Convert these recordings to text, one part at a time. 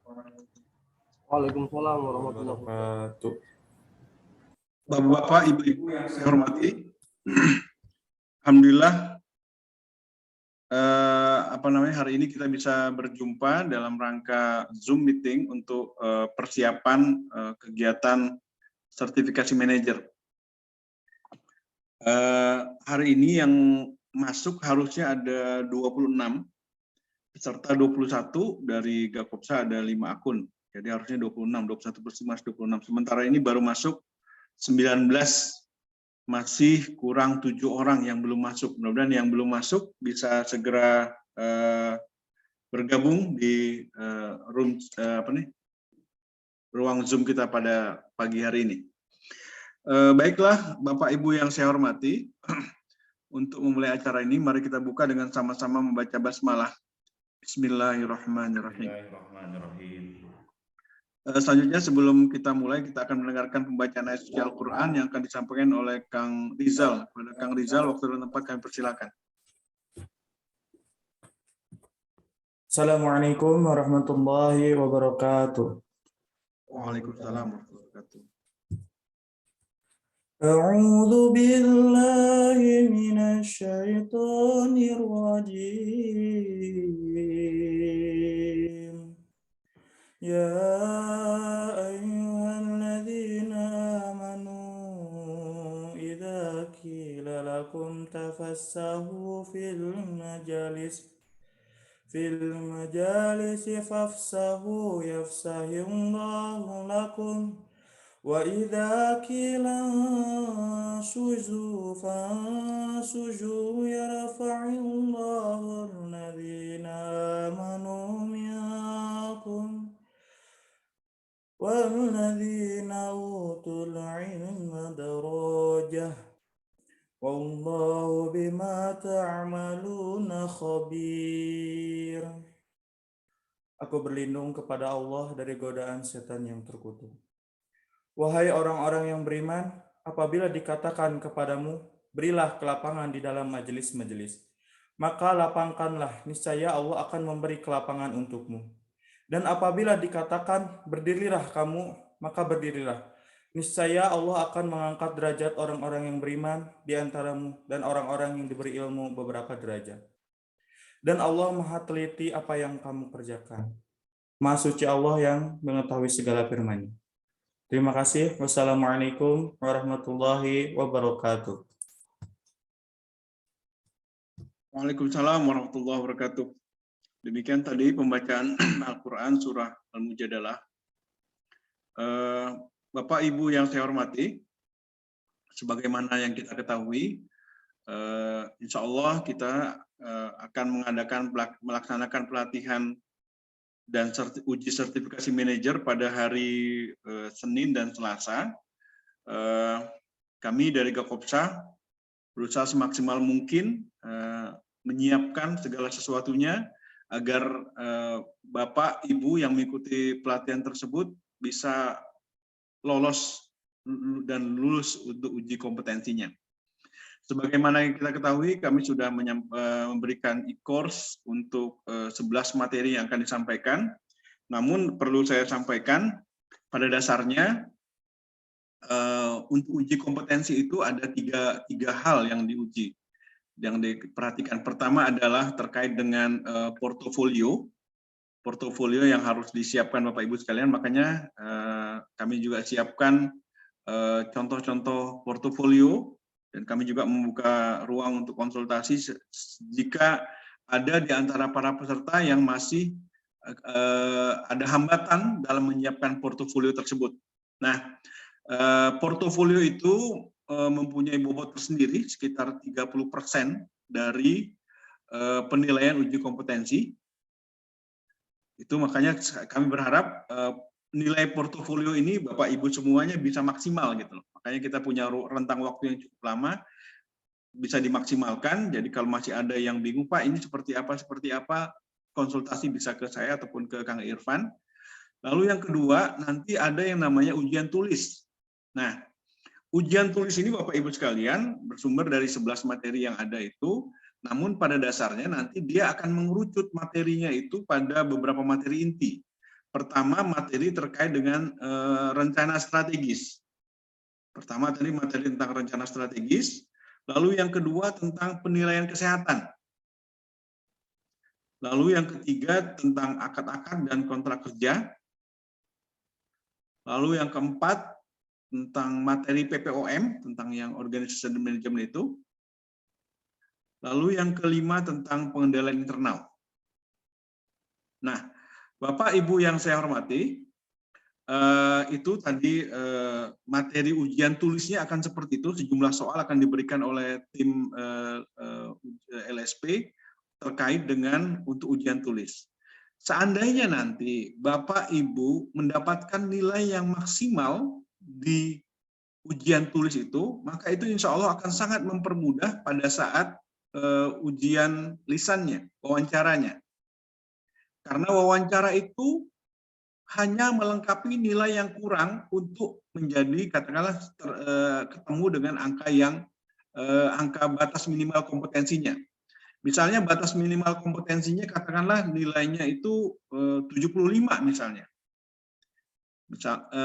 Waalaikumsalam warahmatullahi wabarakatuh. Bapak-bapak, ibu-ibu yang saya hormati, alhamdulillah hari ini kita bisa berjumpa dalam rangka Zoom meeting untuk persiapan kegiatan sertifikasi manajer. Hari ini yang masuk harusnya ada 26, peserta 21, dari Gakopsa ada 5 akun. Jadi harusnya 26, 21 plus 5, 26. Sementara ini baru masuk 19, masih kurang 7 orang yang belum masuk. Mudah-mudahan yang belum masuk bisa segera bergabung di ruang Zoom kita pada pagi hari ini. Baiklah, Bapak Ibu yang saya hormati, untuk memulai acara ini, mari kita buka dengan sama-sama membaca basmalah. Bismillahirrahmanirrahim. Selanjutnya sebelum kita mulai, kita akan mendengarkan pembacaan ayat suci Al-Quran yang akan disampaikan oleh Kang Rizal. Kepada Kang Rizal, waktu dan tempat kami persilakan. Assalamualaikum warahmatullahi wabarakatuh. Waalaikumsalam warahmatullahi wabarakatuh. A'udzu billahi minasy syaithanir rajim. Ya ayyuhalladzina amanu idza qila lakum tafassahu fil majalisi fafsahu yafsahillahu lakum wa idza qila suzu fansuzu yarfa'illahu alladhina amanu minkum walladzina utul ilma darajah wallahu bima ta'maluna khabir. Aku berlindung kepada Allah dari godaan setan yang terkutuk. Wahai orang-orang yang beriman, apabila dikatakan kepadamu, berilah kelapangan di dalam majelis-majelis, maka lapangkanlah, niscaya Allah akan memberi kelapangan untukmu. Dan apabila dikatakan, berdirilah kamu, maka berdirilah. Niscaya Allah akan mengangkat derajat orang-orang yang beriman di antaramu dan orang-orang yang diberi ilmu beberapa derajat. Dan Allah Maha teliti apa yang kamu kerjakan. Maha suci Allah yang mengetahui segala firman-Nya. Terima kasih. Wassalamualaikum warahmatullahi wabarakatuh. Waalaikumsalam warahmatullahi wabarakatuh. Demikian tadi pembacaan Al-Quran surah Al-Mujadalah. Bapak Ibu yang saya hormati, sebagaimana yang kita ketahui, insya Allah kita akan melaksanakan pelatihan dan uji sertifikasi manajer pada hari Senin dan Selasa. Kami dari Gakopsa berusaha semaksimal mungkin menyiapkan segala sesuatunya agar Bapak, Ibu yang mengikuti pelatihan tersebut bisa lolos dan lulus untuk uji kompetensinya. Sebagaimana yang kita ketahui, kami sudah memberikan e-course untuk 11 materi yang akan disampaikan. Namun perlu saya sampaikan, pada dasarnya untuk uji kompetensi itu ada tiga hal yang diuji, yang diperhatikan. Pertama adalah terkait dengan portofolio yang harus disiapkan Bapak Ibu sekalian. Makanya kami juga siapkan contoh-contoh portofolio, dan kami juga membuka ruang untuk konsultasi jika ada di antara para peserta yang masih ada hambatan dalam menyiapkan portofolio tersebut. Nah, portofolio itu mempunyai bobot tersendiri sekitar 30% dari penilaian uji kompetensi. Itu makanya kami berharap nilai portofolio ini Bapak Ibu semuanya bisa maksimal gitu loh. Makanya kita punya rentang waktu yang cukup lama, bisa dimaksimalkan. Jadi kalau masih ada yang bingung, Pak ini seperti apa, konsultasi bisa ke saya ataupun ke Kang Irfan. Lalu yang kedua, nanti ada yang namanya ujian tulis. Nah, ujian tulis ini Bapak Ibu sekalian bersumber dari 11 materi yang ada itu, namun pada dasarnya nanti dia akan mengerucut materinya itu pada beberapa materi inti. Pertama, materi terkait dengan rencana strategis. Pertama tadi materi tentang rencana strategis, lalu yang kedua tentang penilaian kesehatan. Lalu yang ketiga tentang akad-akad dan kontrak kerja. Lalu yang keempat tentang materi PPOM, tentang yang Organization Management itu. Lalu yang kelima tentang pengendalian internal. Nah, Bapak Ibu yang saya hormati, itu tadi materi ujian tulisnya akan seperti itu, sejumlah soal akan diberikan oleh tim LSP terkait dengan untuk ujian tulis. Seandainya nanti Bapak Ibu mendapatkan nilai yang maksimal di ujian tulis itu, maka itu insya Allah akan sangat mempermudah pada saat ujian lisannya, wawancaranya. Karena wawancara itu hanya melengkapi nilai yang kurang untuk menjadi katakanlah ketemu dengan angka batas minimal kompetensinya. Misalnya batas minimal kompetensinya katakanlah nilainya itu 75 misalnya.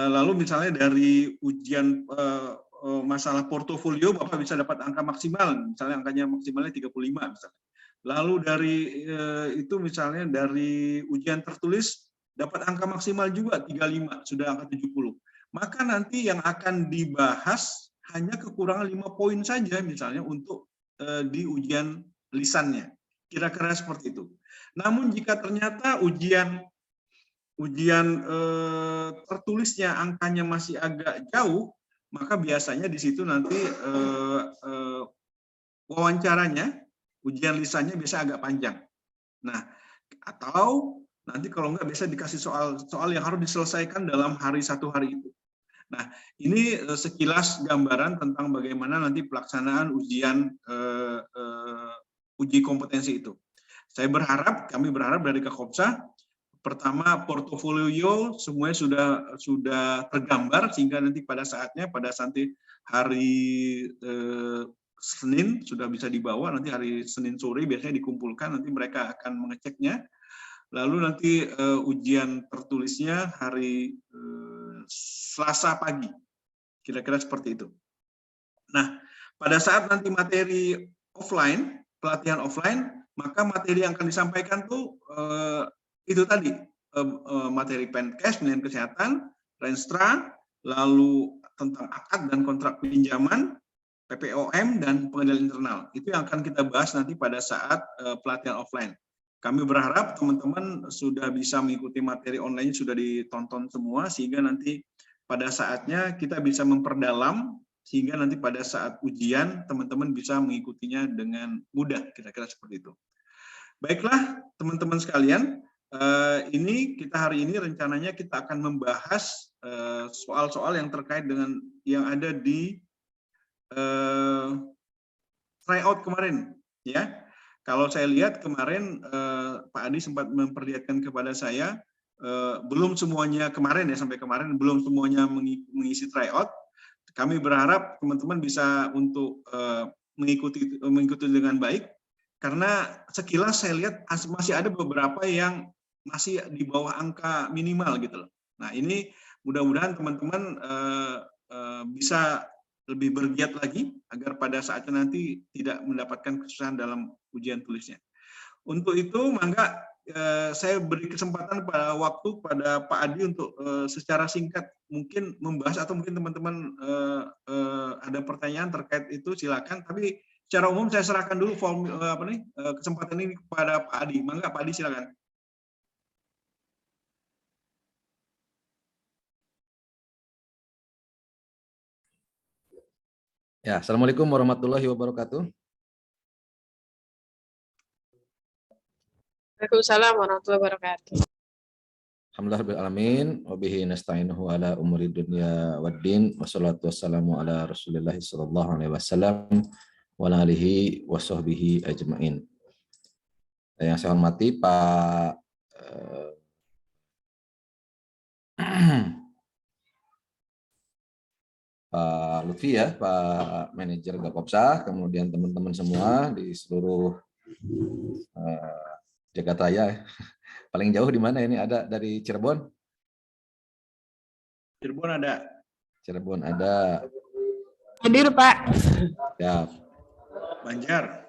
Lalu misalnya dari ujian masalah portofolio Bapak bisa dapat angka maksimal, misalnya angkanya maksimalnya 35 misalnya. Lalu dari itu misalnya dari ujian tertulis dapat angka maksimal juga 35, sudah angka 70. Maka nanti yang akan dibahas hanya kekurangan 5 poin saja misalnya untuk di ujian lisannya. Kira-kira seperti itu. Namun jika ternyata ujian tertulisnya angkanya masih agak jauh, maka biasanya di situ nanti wawancaranya, ujian lisannya bisa agak panjang. Nah, atau nanti kalau nggak bisa dikasih soal yang harus diselesaikan dalam satu hari itu. Nah, ini sekilas gambaran tentang bagaimana nanti pelaksanaan ujian uji kompetensi itu. Kami berharap dari Kakopsa, pertama portofolio semuanya sudah tergambar sehingga nanti pada saatnya pada hari Senin sudah bisa dibawa, nanti hari Senin sore biasanya dikumpulkan, nanti mereka akan mengeceknya. Lalu nanti ujian tertulisnya hari Selasa pagi, kira-kira seperti itu. Nah, pada saat nanti materi offline, pelatihan offline, maka materi yang akan disampaikan tuh itu tadi, materi Penkes, penilaian kesehatan, Renstra, lalu tentang akad dan kontrak pinjaman, PPOM, dan pengendalian internal. Itu yang akan kita bahas nanti pada saat pelatihan offline. Kami berharap teman-teman sudah bisa mengikuti materi online, sudah ditonton semua, sehingga nanti pada saatnya kita bisa memperdalam, sehingga nanti pada saat ujian teman-teman bisa mengikutinya dengan mudah, kira-kira seperti itu. Baiklah teman-teman sekalian, ini hari ini rencananya kita akan membahas soal-soal yang terkait dengan yang ada di tryout kemarin, ya. Kalau saya lihat kemarin Pak Adi sempat memperlihatkan kepada saya, belum semuanya kemarin ya, sampai kemarin belum semuanya mengisi tryout. Kami berharap teman-teman bisa untuk mengikuti dengan baik, karena sekilas saya lihat masih ada beberapa yang masih di bawah angka minimal gitu loh. Nah, ini mudah-mudahan teman-teman bisa lebih bergiat lagi agar pada saatnya nanti tidak mendapatkan kesusahan dalam ujian tulisnya. Untuk itu, mangga saya beri kesempatan pada Pak Adi untuk secara singkat mungkin membahas, atau mungkin teman-teman ada pertanyaan terkait itu silakan. Tapi secara umum saya serahkan dulu kesempatan ini kepada Pak Adi. Mangga Pak Adi silakan. Ya, Assalamualaikum warahmatullahi wabarakatuh. Waalaikumsalam warahmatullahi wabarakatuh. Alhamdulillahirabbil wa bihi nasta'inuhu ala umuri dunya waddin, wassalatu wassalamu ala Rasulillah sallallahu alaihi wasallam wa ala alihi wa sahbihi ajmain. Yang saya hormati Pak Pak Lutfi ya, Pak Manajer Gakopsa, kemudian teman-teman semua di seluruh Jagat Raya. Paling jauh di mana ini? Ada dari Cirebon? Cirebon ada. Cirebon ada. Hadir, Pak. Siap. Banjar.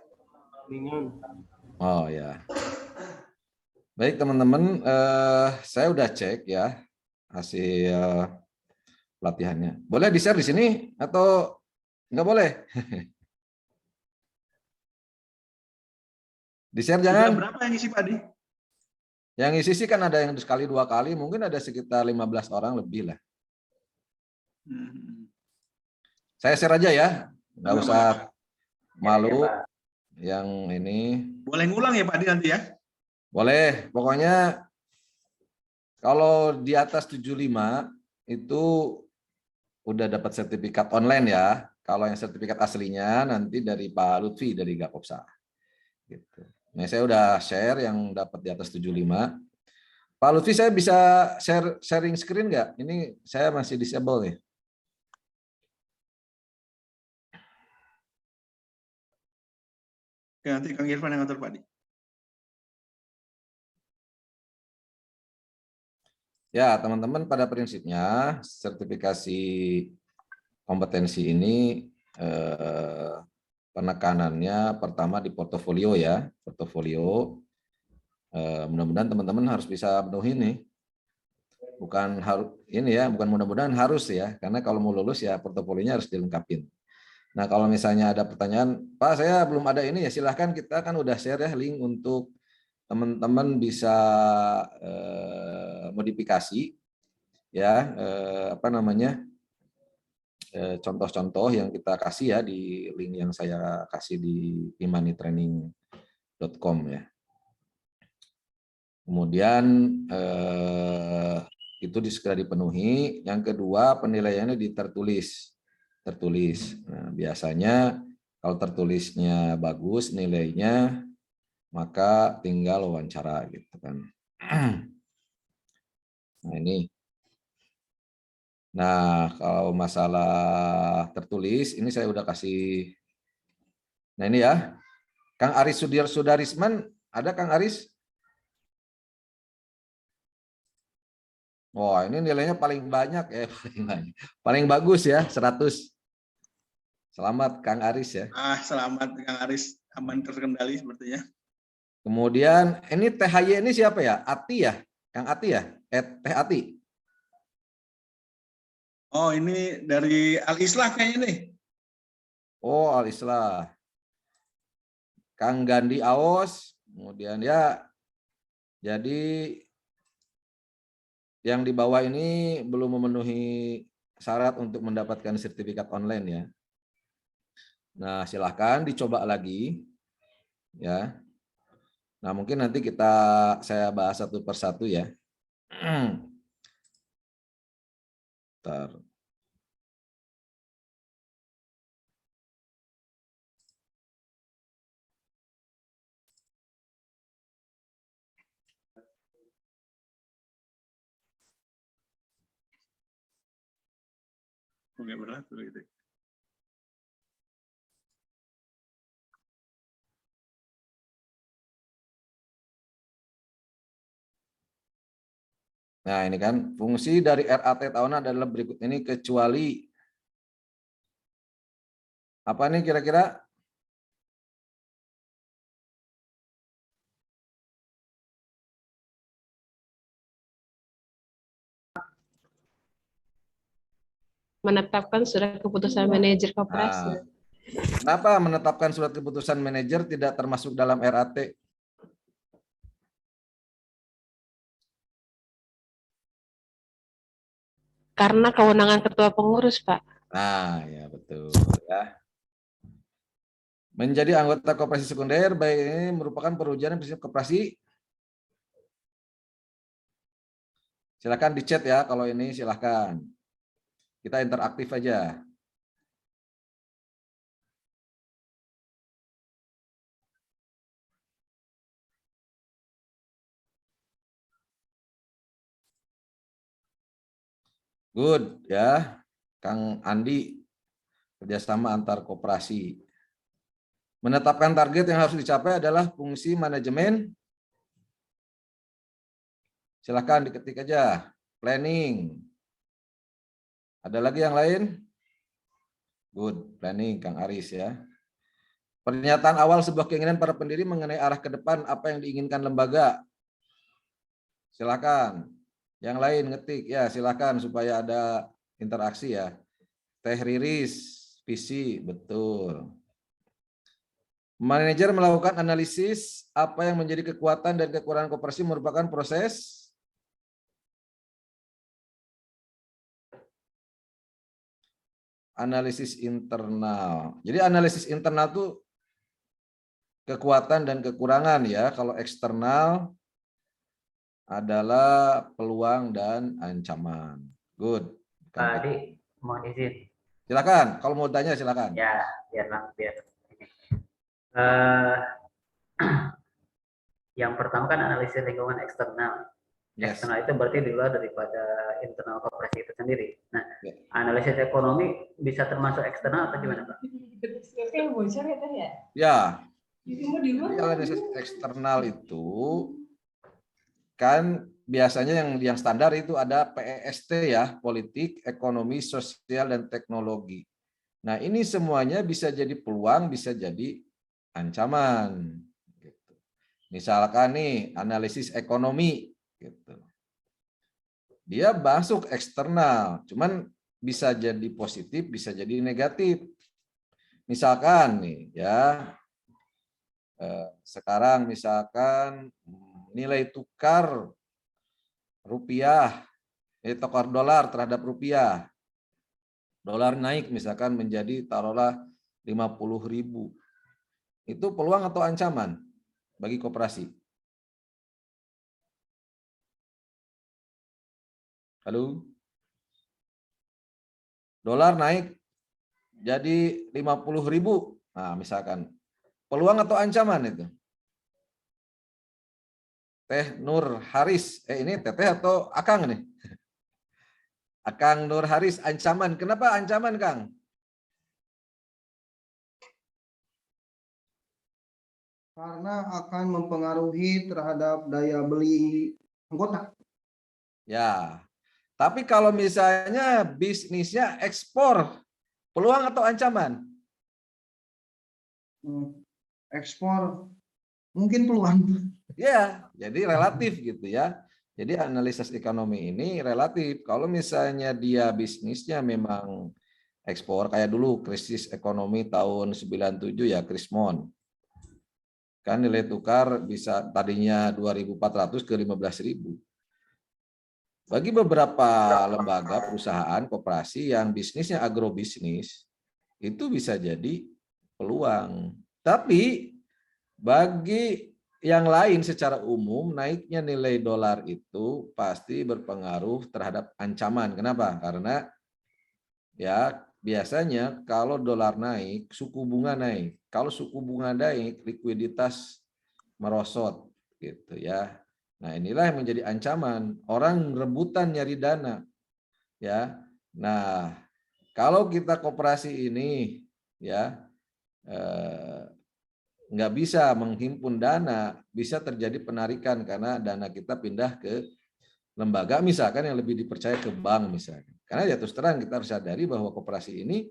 Kuningan. Oh ya. Baik teman-teman, saya udah cek ya hasil pelatihannya. Boleh di-share di sini atau nggak boleh? Di-share Sudah jangan. berapa yang isi Pak Adi? Yang isi sih kan ada yang sekali 2 kali, mungkin ada sekitar 15 orang lebih lah. Saya share aja ya, nggak usah malu. Yang ini Boleh ngulang ya Pak Adi nanti ya? boleh, pokoknya kalau di atas 75 itu udah dapat sertifikat online ya. Kalau yang sertifikat aslinya nanti dari Pak Lutfi dari Gakopsa. Gitu. Nah, saya udah share yang dapat di atas 75. Pak Lutfi, saya bisa sharing screen nggak? Ini saya masih disable nih. Oke, nanti Kang Irfan yang ngatur Pak Adi. Ya, teman-teman, pada prinsipnya sertifikasi kompetensi ini penekanannya pertama di portofolio ya, portofolio. Mudah-mudahan teman-teman harus bisa penuhi nih. Bukan harus ini ya, bukan mudah-mudahan harus ya, karena kalau mau lulus ya portofolionya harus dilengkapin. Nah, kalau misalnya ada pertanyaan, Pak saya belum ada ini ya, silahkan, kita kan udah share ya link untuk teman-teman bisa modifikasi ya contoh-contoh yang kita kasih ya di link yang saya kasih di imanitraining.com ya. Kemudian itu segera dipenuhi. Yang kedua, penilaiannya tertulis. Nah, biasanya kalau tertulisnya bagus nilainya, maka tinggal wawancara gitu kan. Nah ini. Nah kalau masalah tertulis ini saya udah kasih. Nah ini ya, Kang Aris Sudarisman, ada Kang Aris? Wah ini nilainya paling banyak ya, paling bagus ya, 100. Selamat Kang Aris ya. Selamat Kang Aris, aman terkendali sepertinya. Kemudian ini THY ini siapa ya? Ati ya? Kang Ati ya? Teh Ati. Oh ini dari Al-Islah kayaknya nih. Oh Al-Islah. Kang Gandhi Aos. Kemudian ya, jadi yang di bawah ini belum memenuhi syarat untuk mendapatkan sertifikat online ya. Nah silahkan dicoba lagi ya. Nah mungkin nanti saya bahas satu persatu ya. Bentar. Oke, berat gitu. Nah ini kan fungsi dari RAT tahunan adalah berikut ini kecuali apa nih kira-kira? Menetapkan surat keputusan manajer koperasi. Nah, kenapa menetapkan surat keputusan manajer tidak termasuk dalam RAT? Karena kewenangan ketua pengurus, Pak. Nah, ya betul ya. Menjadi anggota koperasi sekunder baik ini merupakan perwujudan prinsip koperasi. Silakan di chat ya kalau ini silakan. Kita interaktif aja. Good ya, Kang Andi, kerjasama antar koperasi. Menetapkan target yang harus dicapai adalah fungsi manajemen. Silakan diketik aja. Planning. Ada lagi yang lain? Good, planning Kang Aris ya. Pernyataan awal sebuah keinginan para pendiri mengenai arah ke depan apa yang diinginkan lembaga. Silakan. Yang lain ngetik ya, silakan supaya ada interaksi ya. Teh Riris, visi, betul. Manajer melakukan analisis apa yang menjadi kekuatan dan kekurangan koperasi merupakan proses analisis internal. Jadi analisis internal itu kekuatan dan kekurangan ya. Kalau eksternal adalah peluang dan ancaman. Good. Pak Adi, mohon izin. Silakan. Kalau mau tanya silakan. Ya, biar. Eh, yang pertama kan analisis lingkungan eksternal. Yes. Eksternal itu berarti di luar daripada internal koperasi itu sendiri. Nah, Ya. analisis ekonomi bisa termasuk eksternal atau gimana, Pak? Ya. Jadi analisis eksternal itu kan biasanya yang standar itu ada PEST ya, politik, ekonomi, sosial, dan teknologi. Nah ini semuanya bisa jadi peluang, bisa jadi ancaman. Gitu. Misalkan nih analisis ekonomi, gitu. Dia masuk eksternal, cuman bisa jadi positif, bisa jadi negatif. Misalkan nih ya, sekarang misalkan nilai tukar rupiah, tukar dolar terhadap rupiah, dolar naik misalkan menjadi taruhlah 50.000. Itu peluang atau ancaman bagi koperasi? Halo? Dolar naik jadi 50.000. Nah, misalkan peluang atau ancaman itu? Teh Nur Haris, ini Teteh atau Akang nih? Akang Nur Haris, ancaman. Kenapa ancaman, Kang? Karena akan mempengaruhi terhadap daya beli anggota. Ya, tapi kalau misalnya bisnisnya ekspor, peluang atau ancaman? Ekspor mungkin peluang. Ya, jadi relatif gitu ya. Jadi analisis ekonomi ini relatif. Kalau misalnya dia bisnisnya memang ekspor, kayak dulu krisis ekonomi tahun 97 ya, Krismon. Kan nilai tukar bisa tadinya 2.400 ke 15.000. Bagi beberapa lembaga, perusahaan, koperasi yang bisnisnya agrobisnis, itu bisa jadi peluang. Tapi bagi yang lain secara umum, naiknya nilai dolar itu pasti berpengaruh terhadap ancaman. Kenapa? Karena ya biasanya kalau dolar naik, suku bunga naik. Kalau suku bunga naik, likuiditas merosot gitu ya. Nah, inilah yang menjadi ancaman. Orang rebutan nyari dana. Ya. Nah, kalau kita koperasi ini ya nggak bisa menghimpun dana, bisa terjadi penarikan karena dana kita pindah ke lembaga misalkan yang lebih dipercaya ke bank misalkan. Karena ya terus terang kita harus sadari bahwa koperasi ini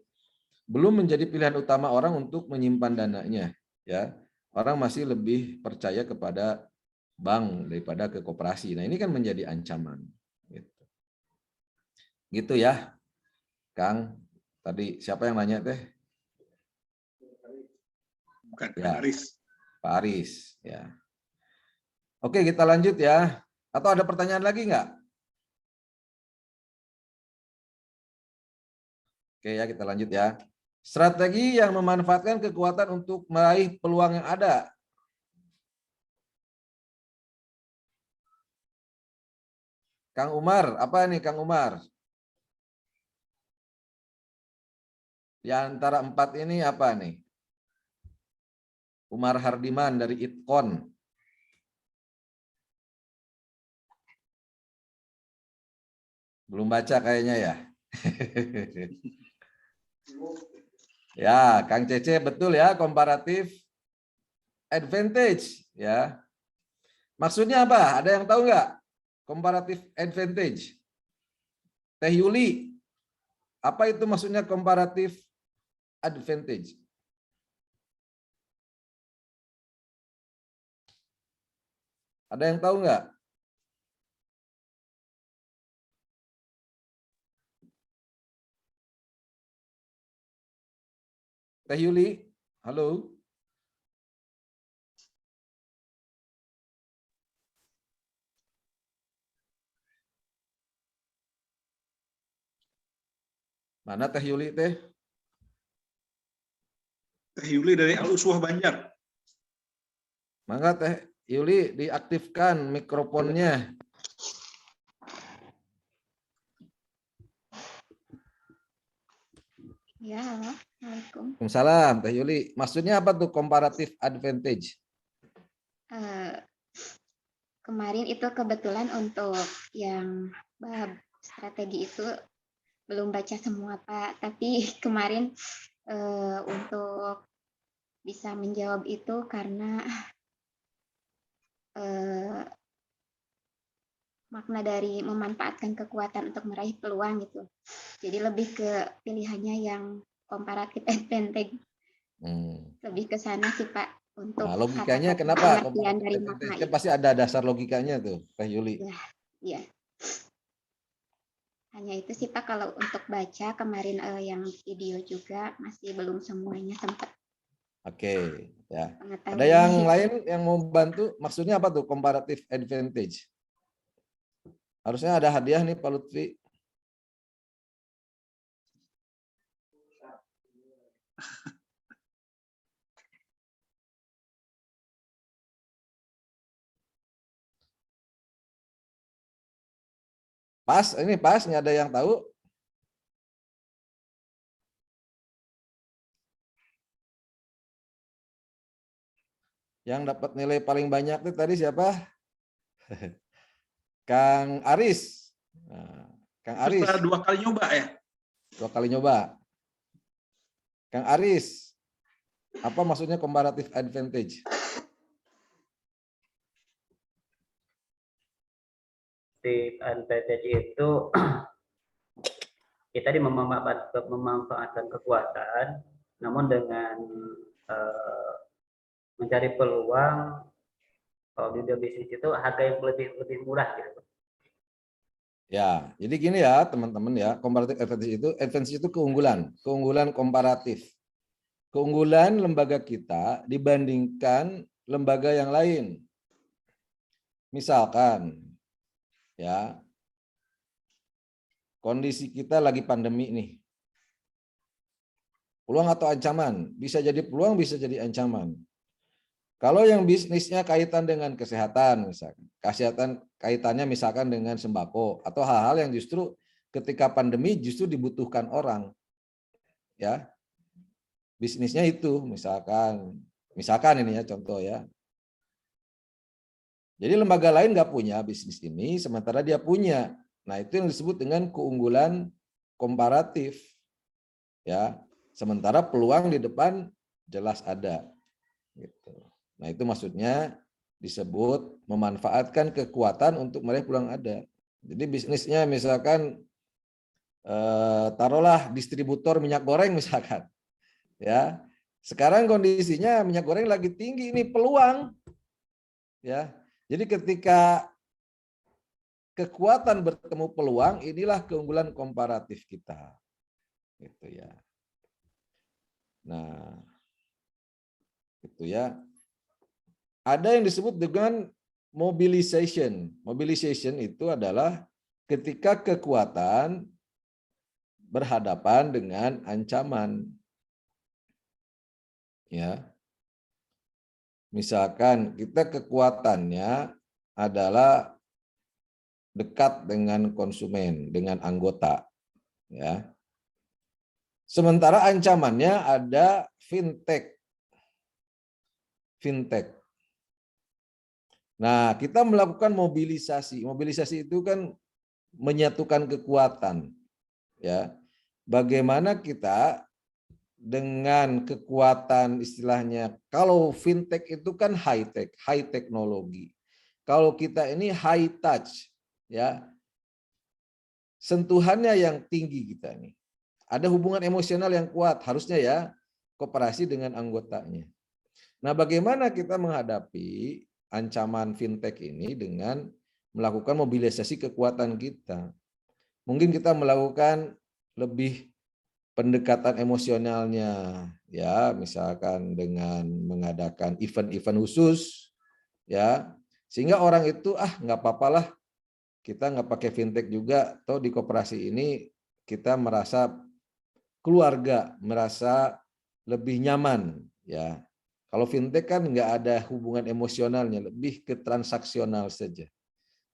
belum menjadi pilihan utama orang untuk menyimpan dananya. Ya, orang masih lebih percaya kepada bank daripada ke koperasi. Nah ini kan menjadi ancaman. Gitu ya, Kang. Tadi siapa yang nanya teh? Bukan Ya, Aris. Pak Aris. Ya. Oke, kita lanjut ya. Atau ada pertanyaan lagi nggak? Oke ya, kita lanjut ya. Strategi yang memanfaatkan kekuatan untuk meraih peluang yang ada. Kang Umar, apa nih Kang Umar? Di antara 4 ini apa nih? Umar Hardiman dari Itkon. Belum baca kayaknya ya. Ya, Kang Cece betul ya, comparative advantage ya. Maksudnya apa? Ada yang tahu nggak? Comparative advantage. Teh Yuli. Apa itu maksudnya comparative advantage? Ada yang tahu nggak? Teh Yuli, halo. Mana Teh Yuli teh? Teh Yuli dari Al-Uswah Banjar. Mangga Teh Yuli diaktifkan mikrofonnya. Ya, halo. Assalamualaikum. Waalaikumsalam Teh Yuli. Maksudnya apa tuh comparative advantage? Kemarin itu kebetulan untuk yang bab strategi itu belum baca semua Pak, tapi kemarin untuk bisa menjawab itu karena makna dari memanfaatkan kekuatan untuk meraih peluang gitu. Jadi lebih ke pilihannya yang comparative advantage. Lebih ke sana sih Pak. Untuk Nah, logikanya kata-kata kenapa? pengertian dari makna Kan itu. pasti ada dasar logikanya tuh, Teh Yuli. Ya. Hanya itu sih Pak, kalau untuk baca kemarin yang video juga masih belum semuanya sempat. Oke, ya. Pengetahuan. Ada yang lain yang mau bantu? Maksudnya apa tuh comparative advantage? Harusnya ada hadiah nih Pak Lutfi. Pas, ini pas, nggak ada yang tahu? Yang dapat nilai paling banyak itu tadi siapa? Kang Aris. Nah, Kang Aris. Setelah 2 kali nyoba ya? 2 kali nyoba. Kang Aris, apa maksudnya comparative advantage? Advantage itu kita memanfaatkan kekuatan, namun dengan mencari peluang. Kalau di dunia bisnis itu harga yang lebih murah gitu. Ya, jadi gini ya teman-teman ya, comparative advantage itu keunggulan komparatif. Keunggulan lembaga kita dibandingkan lembaga yang lain. Misalkan ya, kondisi kita lagi pandemi nih. Peluang atau ancaman? Bisa jadi peluang, bisa jadi ancaman. Kalau yang bisnisnya kaitan dengan kesehatan, misalkan, kaitannya misalkan dengan sembako atau hal-hal yang justru ketika pandemi justru dibutuhkan orang, ya, bisnisnya itu, misalkan ini ya contoh ya. Jadi lembaga lain nggak punya bisnis ini, sementara dia punya. Nah itu yang disebut dengan keunggulan komparatif, ya. Sementara peluang di depan jelas ada, gitu. Nah itu maksudnya disebut memanfaatkan kekuatan untuk meraih peluang ada. Jadi bisnisnya misalkan taruhlah distributor minyak goreng misalkan, ya. Sekarang kondisinya minyak goreng lagi tinggi, ini peluang, ya. Jadi ketika kekuatan bertemu peluang, inilah keunggulan komparatif kita, gitu ya. Nah, itu ya. Ada yang disebut dengan mobilization. Mobilization itu adalah ketika kekuatan berhadapan dengan ancaman. Ya. Misalkan kita kekuatannya adalah dekat dengan konsumen, dengan anggota, ya. Sementara ancamannya ada fintech. Nah, kita melakukan mobilisasi. Mobilisasi itu kan menyatukan kekuatan, ya. Bagaimana kita dengan kekuatan istilahnya, kalau fintech itu kan high tech, high teknologi. Kalau kita ini high touch, ya. Sentuhannya yang tinggi kita nih. ada hubungan emosional yang kuat, harusnya ya, koperasi dengan anggotanya. Nah, bagaimana kita menghadapi ancaman fintech ini dengan melakukan mobilisasi kekuatan kita? Mungkin kita melakukan lebih pendekatan emosionalnya, ya, misalkan dengan mengadakan event-event khusus, ya, sehingga orang itu nggak apa-apalah, kita nggak pakai fintech juga, toh di koperasi ini kita merasa keluarga, merasa lebih nyaman, ya. Kalau fintech kan nggak ada hubungan emosionalnya, lebih ke transaksional saja.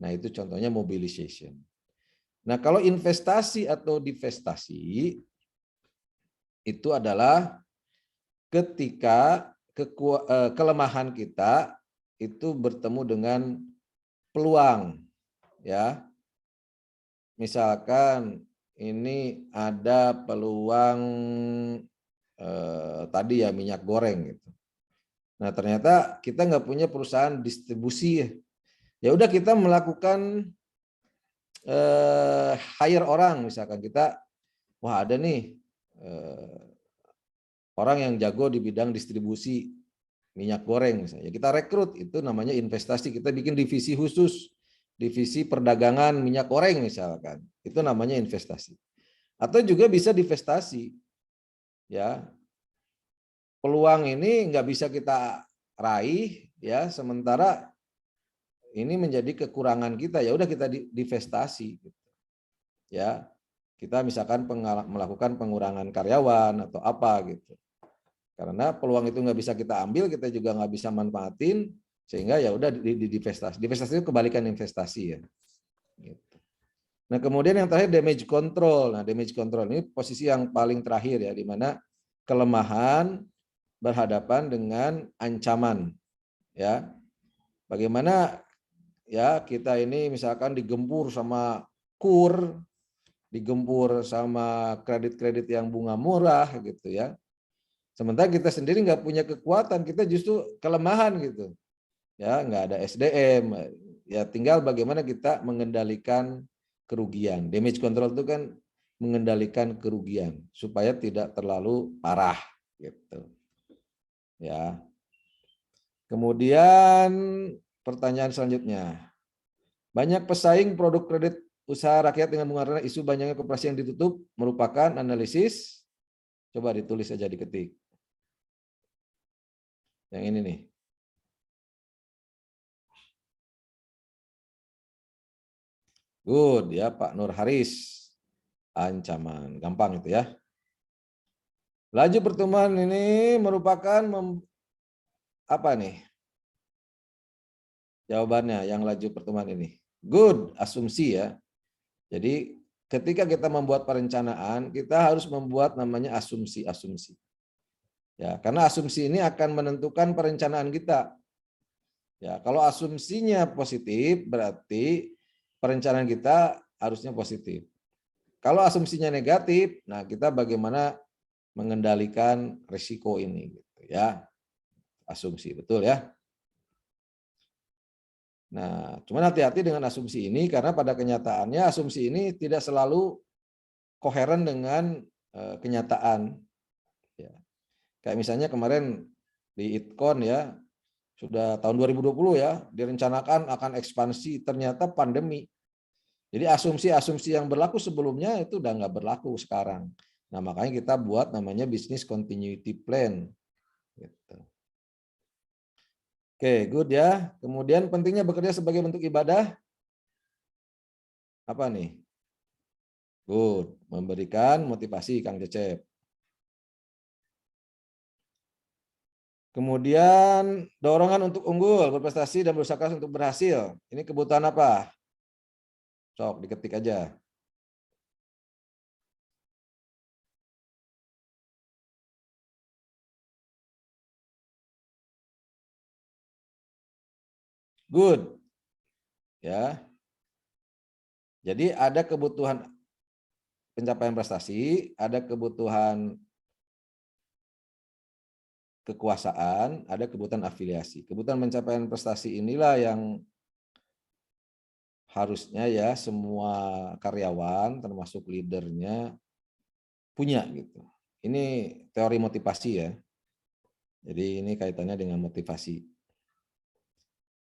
Nah, itu contohnya mobilization. Nah, kalau investasi atau divestasi itu adalah ketika kelemahan kita itu bertemu dengan peluang, ya. Misalkan ini ada peluang tadi ya minyak goreng gitu. Nah, ternyata kita nggak punya perusahaan distribusi, ya udah kita melakukan hire orang, misalkan kita ada nih orang yang jago di bidang distribusi minyak goreng misalnya, kita rekrut, itu namanya investasi. Kita bikin divisi khusus, divisi perdagangan minyak goreng misalkan, itu namanya investasi. Atau juga bisa divestasi, ya, peluang ini nggak bisa kita raih, ya, sementara ini menjadi kekurangan kita, ya udah kita divestasi, ya. Kita misalkan melakukan pengurangan karyawan atau apa gitu. Karena peluang itu nggak bisa kita ambil, kita juga nggak bisa manfaatin, sehingga ya udah divestasi. Divestasi itu kebalikan investasi, ya. Gitu. Nah, kemudian yang terakhir damage control. Nah, damage control ini posisi yang paling terakhir, ya, di mana kelemahan berhadapan dengan ancaman, ya. Bagaimana, ya, kita ini misalkan digempur sama KUR, digempur sama kredit-kredit yang bunga murah gitu, ya. Sementara kita sendiri nggak punya kekuatan, kita justru kelemahan gitu, ya, nggak ada SDM, ya, tinggal bagaimana kita mengendalikan kerugian. Damage control itu kan mengendalikan kerugian supaya tidak terlalu parah gitu, ya. Kemudian pertanyaan selanjutnya, banyak pesaing produk kredit usaha rakyat dengan bunga rendah, isu banyaknya koperasi yang ditutup merupakan analisis. Coba ditulis aja, diketik. Yang ini nih. Good, ya, Pak Nur Haris. Ancaman, gampang itu, ya. Laju pertumbuhan ini merupakan apa nih? Jawabannya yang laju pertumbuhan ini. Good, asumsi, ya. Jadi ketika kita membuat perencanaan, kita harus membuat namanya asumsi-asumsi. Ya, karena asumsi ini akan menentukan perencanaan kita. Ya, kalau asumsinya positif, berarti perencanaan kita harusnya positif. Kalau asumsinya negatif, nah kita bagaimana mengendalikan risiko ini, gitu, ya. Asumsi, betul, ya. Nah, cuman hati-hati dengan asumsi ini karena pada kenyataannya asumsi ini tidak selalu koheren dengan kenyataan. Ya. Kayak misalnya kemarin di Itcon, ya, sudah tahun 2020, ya, direncanakan akan ekspansi, ternyata pandemi. Jadi asumsi-asumsi yang berlaku sebelumnya itu udah nggak berlaku sekarang. Nah, makanya kita buat namanya business continuity plan. Gitu. Oke, good, ya. Kemudian pentingnya bekerja sebagai bentuk ibadah. Apa nih? Good, memberikan motivasi, Kang Cecep. Kemudian dorongan untuk unggul, berprestasi dan berusaha keras untuk berhasil. Ini kebutuhan apa? Sok diketik aja. Good. Ya. Jadi ada kebutuhan pencapaian prestasi, ada kebutuhan kekuasaan, ada kebutuhan afiliasi. Kebutuhan pencapaian prestasi inilah yang harusnya, ya, semua karyawan termasuk leadernya punya gitu. Ini teori motivasi ya. Jadi ini kaitannya dengan motivasi.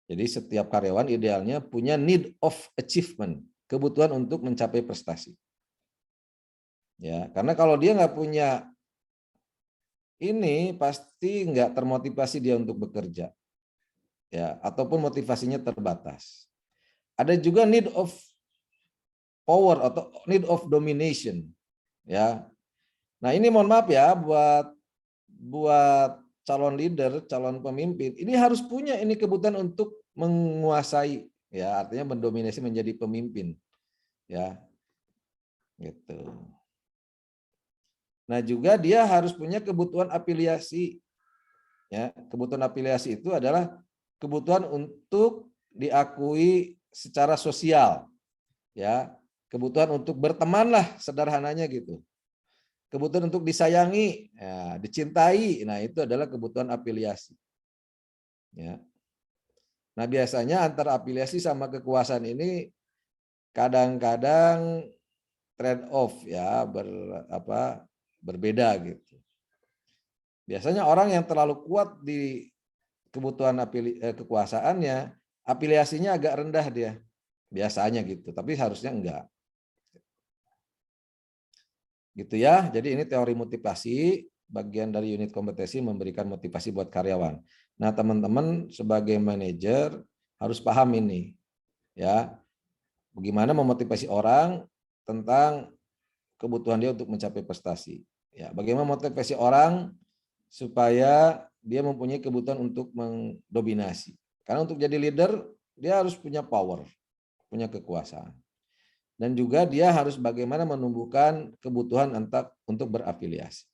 Jadi setiap karyawan idealnya punya need of achievement, kebutuhan untuk mencapai prestasi. Ya, karena kalau dia nggak punya ini, pasti nggak termotivasi dia untuk bekerja. Ya, ataupun motivasinya terbatas. Ada juga need of power atau need of domination. Ya. Nah, ini mohon maaf ya buat calon leader, calon pemimpin, ini harus punya ini kebutuhan untuk menguasai, ya, artinya mendominasi menjadi pemimpin, ya, gitu. Nah, juga dia harus punya kebutuhan afiliasi, ya, kebutuhan afiliasi itu adalah kebutuhan untuk diakui secara sosial, ya, kebutuhan untuk berteman lah, sederhananya gitu. Kebutuhan untuk disayangi, ya, dicintai, nah itu adalah kebutuhan afiliasi. Ya. Nah biasanya antara afiliasi sama kekuasaan ini kadang-kadang trade off ya, berbeda gitu. Biasanya orang yang terlalu kuat di kebutuhan kekuasaannya, afiliasinya agak rendah dia, biasanya gitu. Tapi harusnya enggak. Gitu ya. Jadi ini teori motivasi, bagian dari unit kompetensi memberikan motivasi buat karyawan. Nah, teman-teman sebagai manajer harus paham ini. Ya. Bagaimana memotivasi orang tentang kebutuhan dia untuk mencapai prestasi. Ya, bagaimana motivasi orang supaya dia mempunyai kebutuhan untuk mendominasi. Karena untuk jadi leader, dia harus punya power, punya kekuasaan. Dan juga dia harus bagaimana menumbuhkan kebutuhan untuk berafiliasi.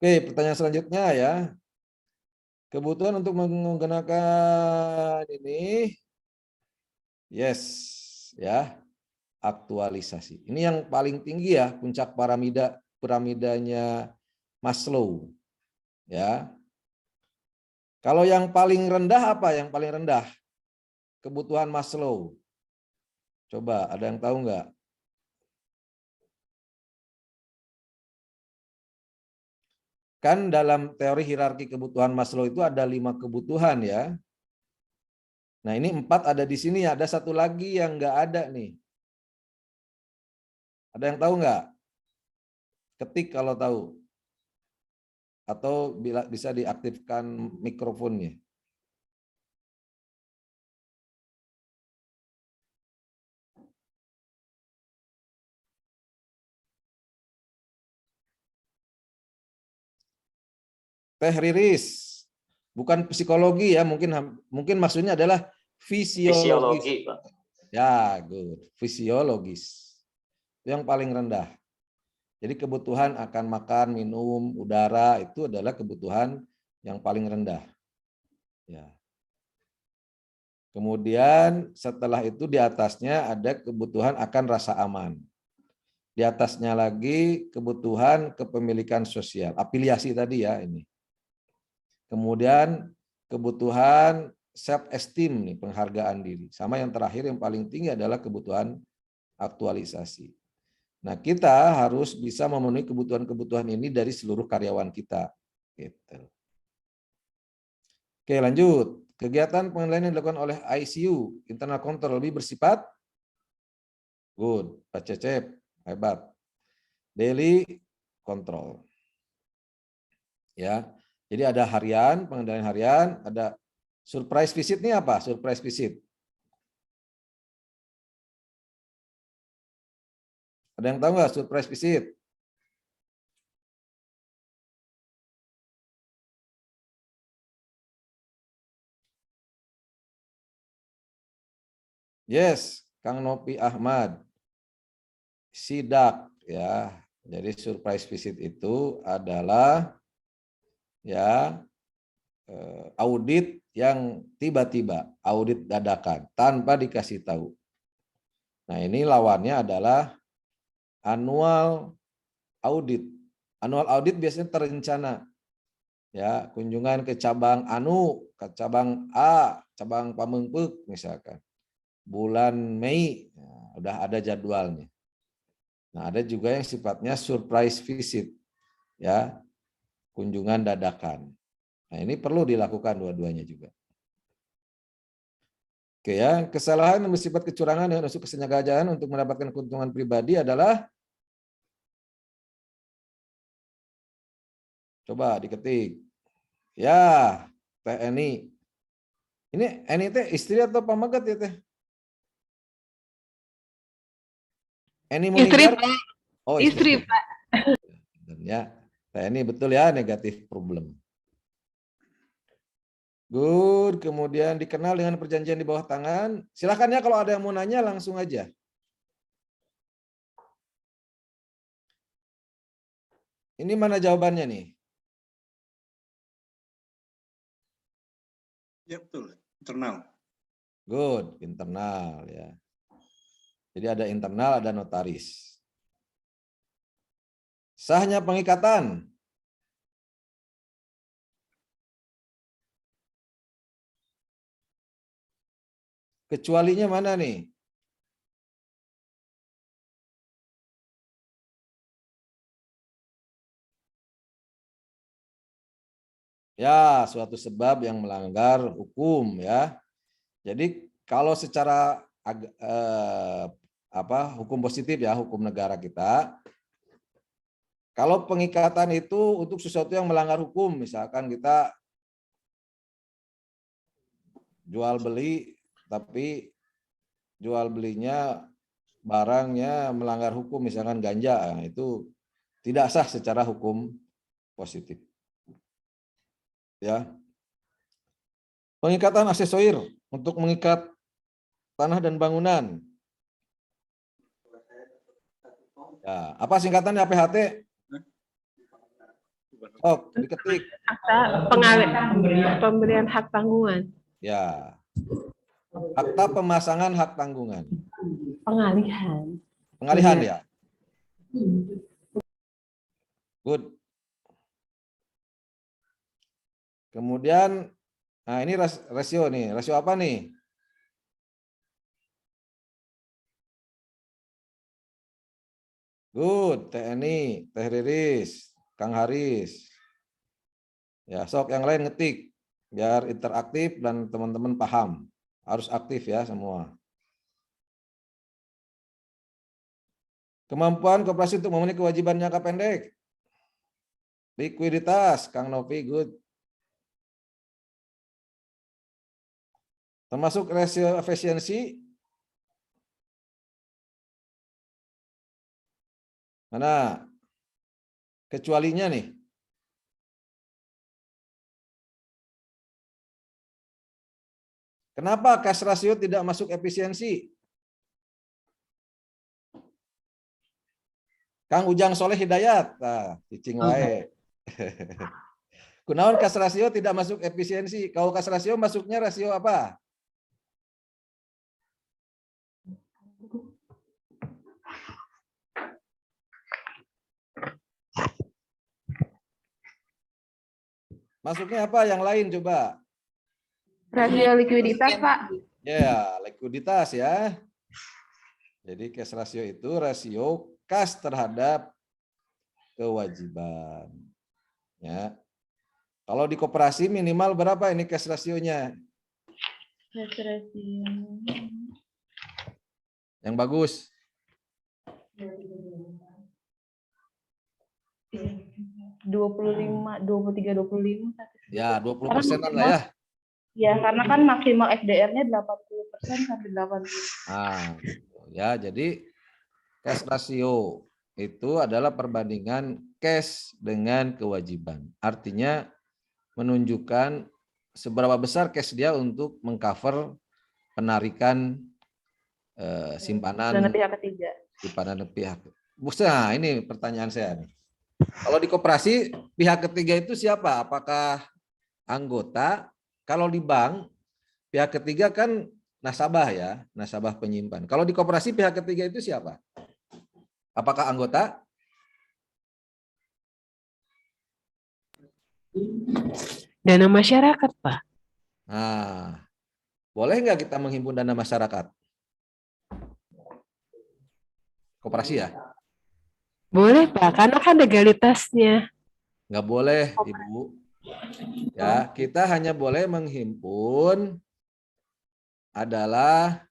Oke, pertanyaan selanjutnya ya. Kebutuhan untuk menggunakan ini, yes, ya, aktualisasi. Ini yang paling tinggi ya, puncak piramidanya Maslow. Ya. Kalau yang paling rendah apa? Yang paling rendah? Kebutuhan Maslow. Coba, ada yang tahu nggak? Kan dalam teori hierarki kebutuhan Maslow itu ada 5 kebutuhan ya. Nah ini 4 ada di sini, ada satu lagi yang nggak ada nih. Ada yang tahu nggak? Ketik kalau tahu. Atau bisa diaktifkan mikrofonnya. Teh Riris, bukan psikologi ya, mungkin maksudnya adalah fisiologis. Fisiologi, Pak. Ya, good. Fisiologis. Itu yang paling rendah. Jadi kebutuhan akan makan, minum, udara itu adalah kebutuhan yang paling rendah. Ya. Kemudian setelah itu di atasnya ada kebutuhan akan rasa aman. Di atasnya lagi kebutuhan kepemilikan sosial, afiliasi tadi ya ini. Kemudian kebutuhan self esteem nih, penghargaan diri. Sama yang terakhir yang paling tinggi adalah kebutuhan aktualisasi. Nah, kita harus bisa memenuhi kebutuhan-kebutuhan ini dari seluruh karyawan kita. Gitu. Oke, lanjut. Kegiatan pengendalian yang dilakukan oleh ICU, internal control, lebih bersifat good, Pak Cecep, hebat. Daily control. Ya. Jadi ada harian, pengendalian harian, ada surprise visit nih apa? Surprise visit. Ada yang tahu nggak surprise visit? Yes, Kang Nopi Ahmad. Sidak ya. Jadi surprise visit itu adalah ya audit yang tiba-tiba, audit dadakan tanpa dikasih tahu. Nah, ini lawannya adalah annual audit. Annual audit biasanya terencana. Ya, kunjungan ke cabang anu, ke cabang A, cabang Pamengpeuk misalkan. Bulan Mei, udah ada jadwalnya. Nah, ada juga yang sifatnya surprise visit, ya, kunjungan dadakan. Nah, ini perlu dilakukan dua-duanya juga. Oke ya, kesalahan yang bersifat kecurangan dengan unsur kesengajaan untuk mendapatkan keuntungan pribadi adalah, coba diketik. Ya, Teh Eni. Ini Eni teh istri atau pamagat ya Teh? Eni Istri, Munijar? Pak. Oh, Istri, istri. Pak. Dan ya, Teh Eni betul ya, negatif problem. Good, kemudian dikenal dengan perjanjian di bawah tangan. Silakan ya kalau ada yang mau nanya langsung aja. Ini mana jawabannya nih? Ya betul, internal. Good, internal ya. Jadi ada internal, ada notaris. Sahnya pengikatan. Kecualinya mana nih? Ya, suatu sebab yang melanggar hukum ya. Jadi kalau secara hukum positif ya, hukum negara kita, kalau pengikatan itu untuk sesuatu yang melanggar hukum, misalkan kita jual beli tapi jual belinya barangnya melanggar hukum, misalkan ganja, itu tidak sah secara hukum positif. Ya. Pengikatan aksesorir untuk mengikat tanah dan bangunan. Ya, apa singkatannya PHT? Oh, diketik. Akta pemberian hak tanggungan. Ya. Akta pemasangan hak tanggungan. Pengalihan. Pengalihan ya. Good. Kemudian, nah ini rasio nih. Rasio apa nih? Good, TNI, Teh Riris, Kang Haris. Ya, sok yang lain ngetik biar interaktif dan teman-teman paham. Harus aktif ya semua. Kemampuan koperasi untuk memenuhi kewajiban jangka pendek. Likuiditas, Kang Novi, good. Termasuk rasio efisiensi. Mana? Kecualinya nih. Kenapa cash ratio tidak masuk efisiensi? Kang Ujang Soleh Hidayat. Nah, cicing wae. Kunaon cash ratio tidak masuk efisiensi? Kalau cash ratio masuknya rasio apa? Masuknya apa? Yang lain coba. Rasio likuiditas, Pak. Ya, likuiditas ya. Jadi cash ratio itu rasio kas terhadap kewajiban. Ya. Kalau di koperasi minimal berapa ini cash rasionya? Cash ratio. Yang bagus. 25, 23, 25. Ya, 20%-an lah ya. Ya, karena kan maksimal FDR-nya 80% sampai 80%. Nah, ya, jadi cash ratio itu adalah perbandingan cash dengan kewajiban. Artinya menunjukkan seberapa besar cash dia untuk mengcover penarikan simpanan Dan pihak ketiga. simpanan pihak. Nah, ini pertanyaan saya nih. Kalau di koperasi pihak ketiga itu siapa? Apakah anggota? Kalau di bank pihak ketiga kan nasabah ya, nasabah penyimpan. Kalau di koperasi pihak ketiga itu siapa? Apakah anggota? Dana masyarakat, Pak. Nah, boleh nggak kita menghimpun dana masyarakat? Koperasi ya? Boleh Pak, karena kan legalitasnya. Nggak boleh, Ibu. Ya, kita hanya boleh menghimpun adalah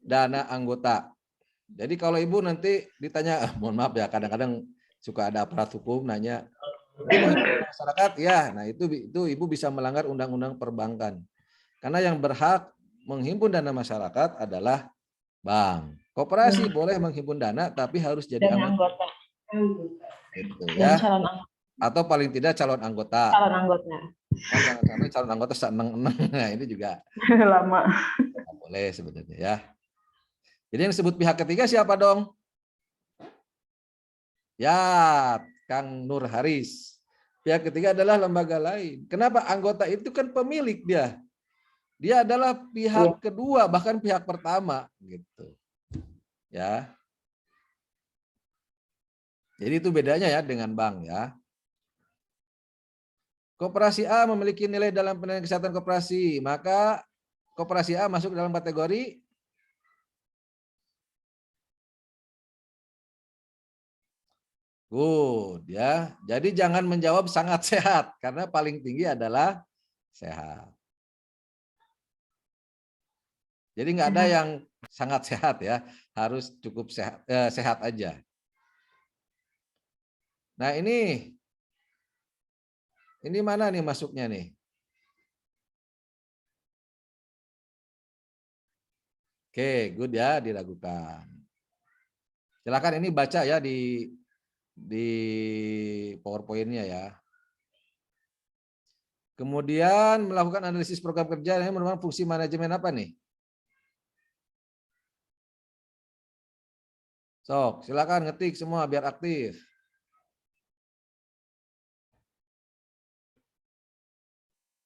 dana anggota. Jadi kalau Ibu nanti ditanya, mohon maaf ya, kadang-kadang suka ada aparat hukum nanya, masyarakat ya, nah itu Ibu bisa melanggar undang-undang perbankan. Karena yang berhak menghimpun dana masyarakat adalah bank. Koperasi boleh menghimpun dana, tapi harus jadi Dan anggota. anggota. Gitu Dan ya. calon anggota. Atau paling tidak calon anggota. Calon anggota. Kan jangan sampai calon anggota seneng-eneng. Nah ini juga Lama. nggak boleh sebenarnya ya. Jadi yang disebut pihak ketiga siapa dong? Ya, Kang Nur Haris. Pihak ketiga adalah lembaga lain. Kenapa? Anggota itu kan pemilik dia. Dia adalah pihak kedua, bahkan pihak pertama gitu. Ya. Jadi itu bedanya ya dengan bank ya. Koperasi A memiliki nilai dalam penilaian kesehatan koperasi, maka koperasi A masuk dalam kategori good ya. Jadi jangan menjawab sangat sehat karena paling tinggi adalah sehat. Jadi nggak ada yang sangat sehat ya, harus cukup sehat, sehat aja. Nah ini mana nih masuknya nih? Oke, good ya, diragukan. Silakan ini baca ya di PowerPoint-nya ya. Kemudian melakukan analisis program kerja yang merupakan fungsi manajemen apa nih? Sok, silakan ngetik semua biar aktif.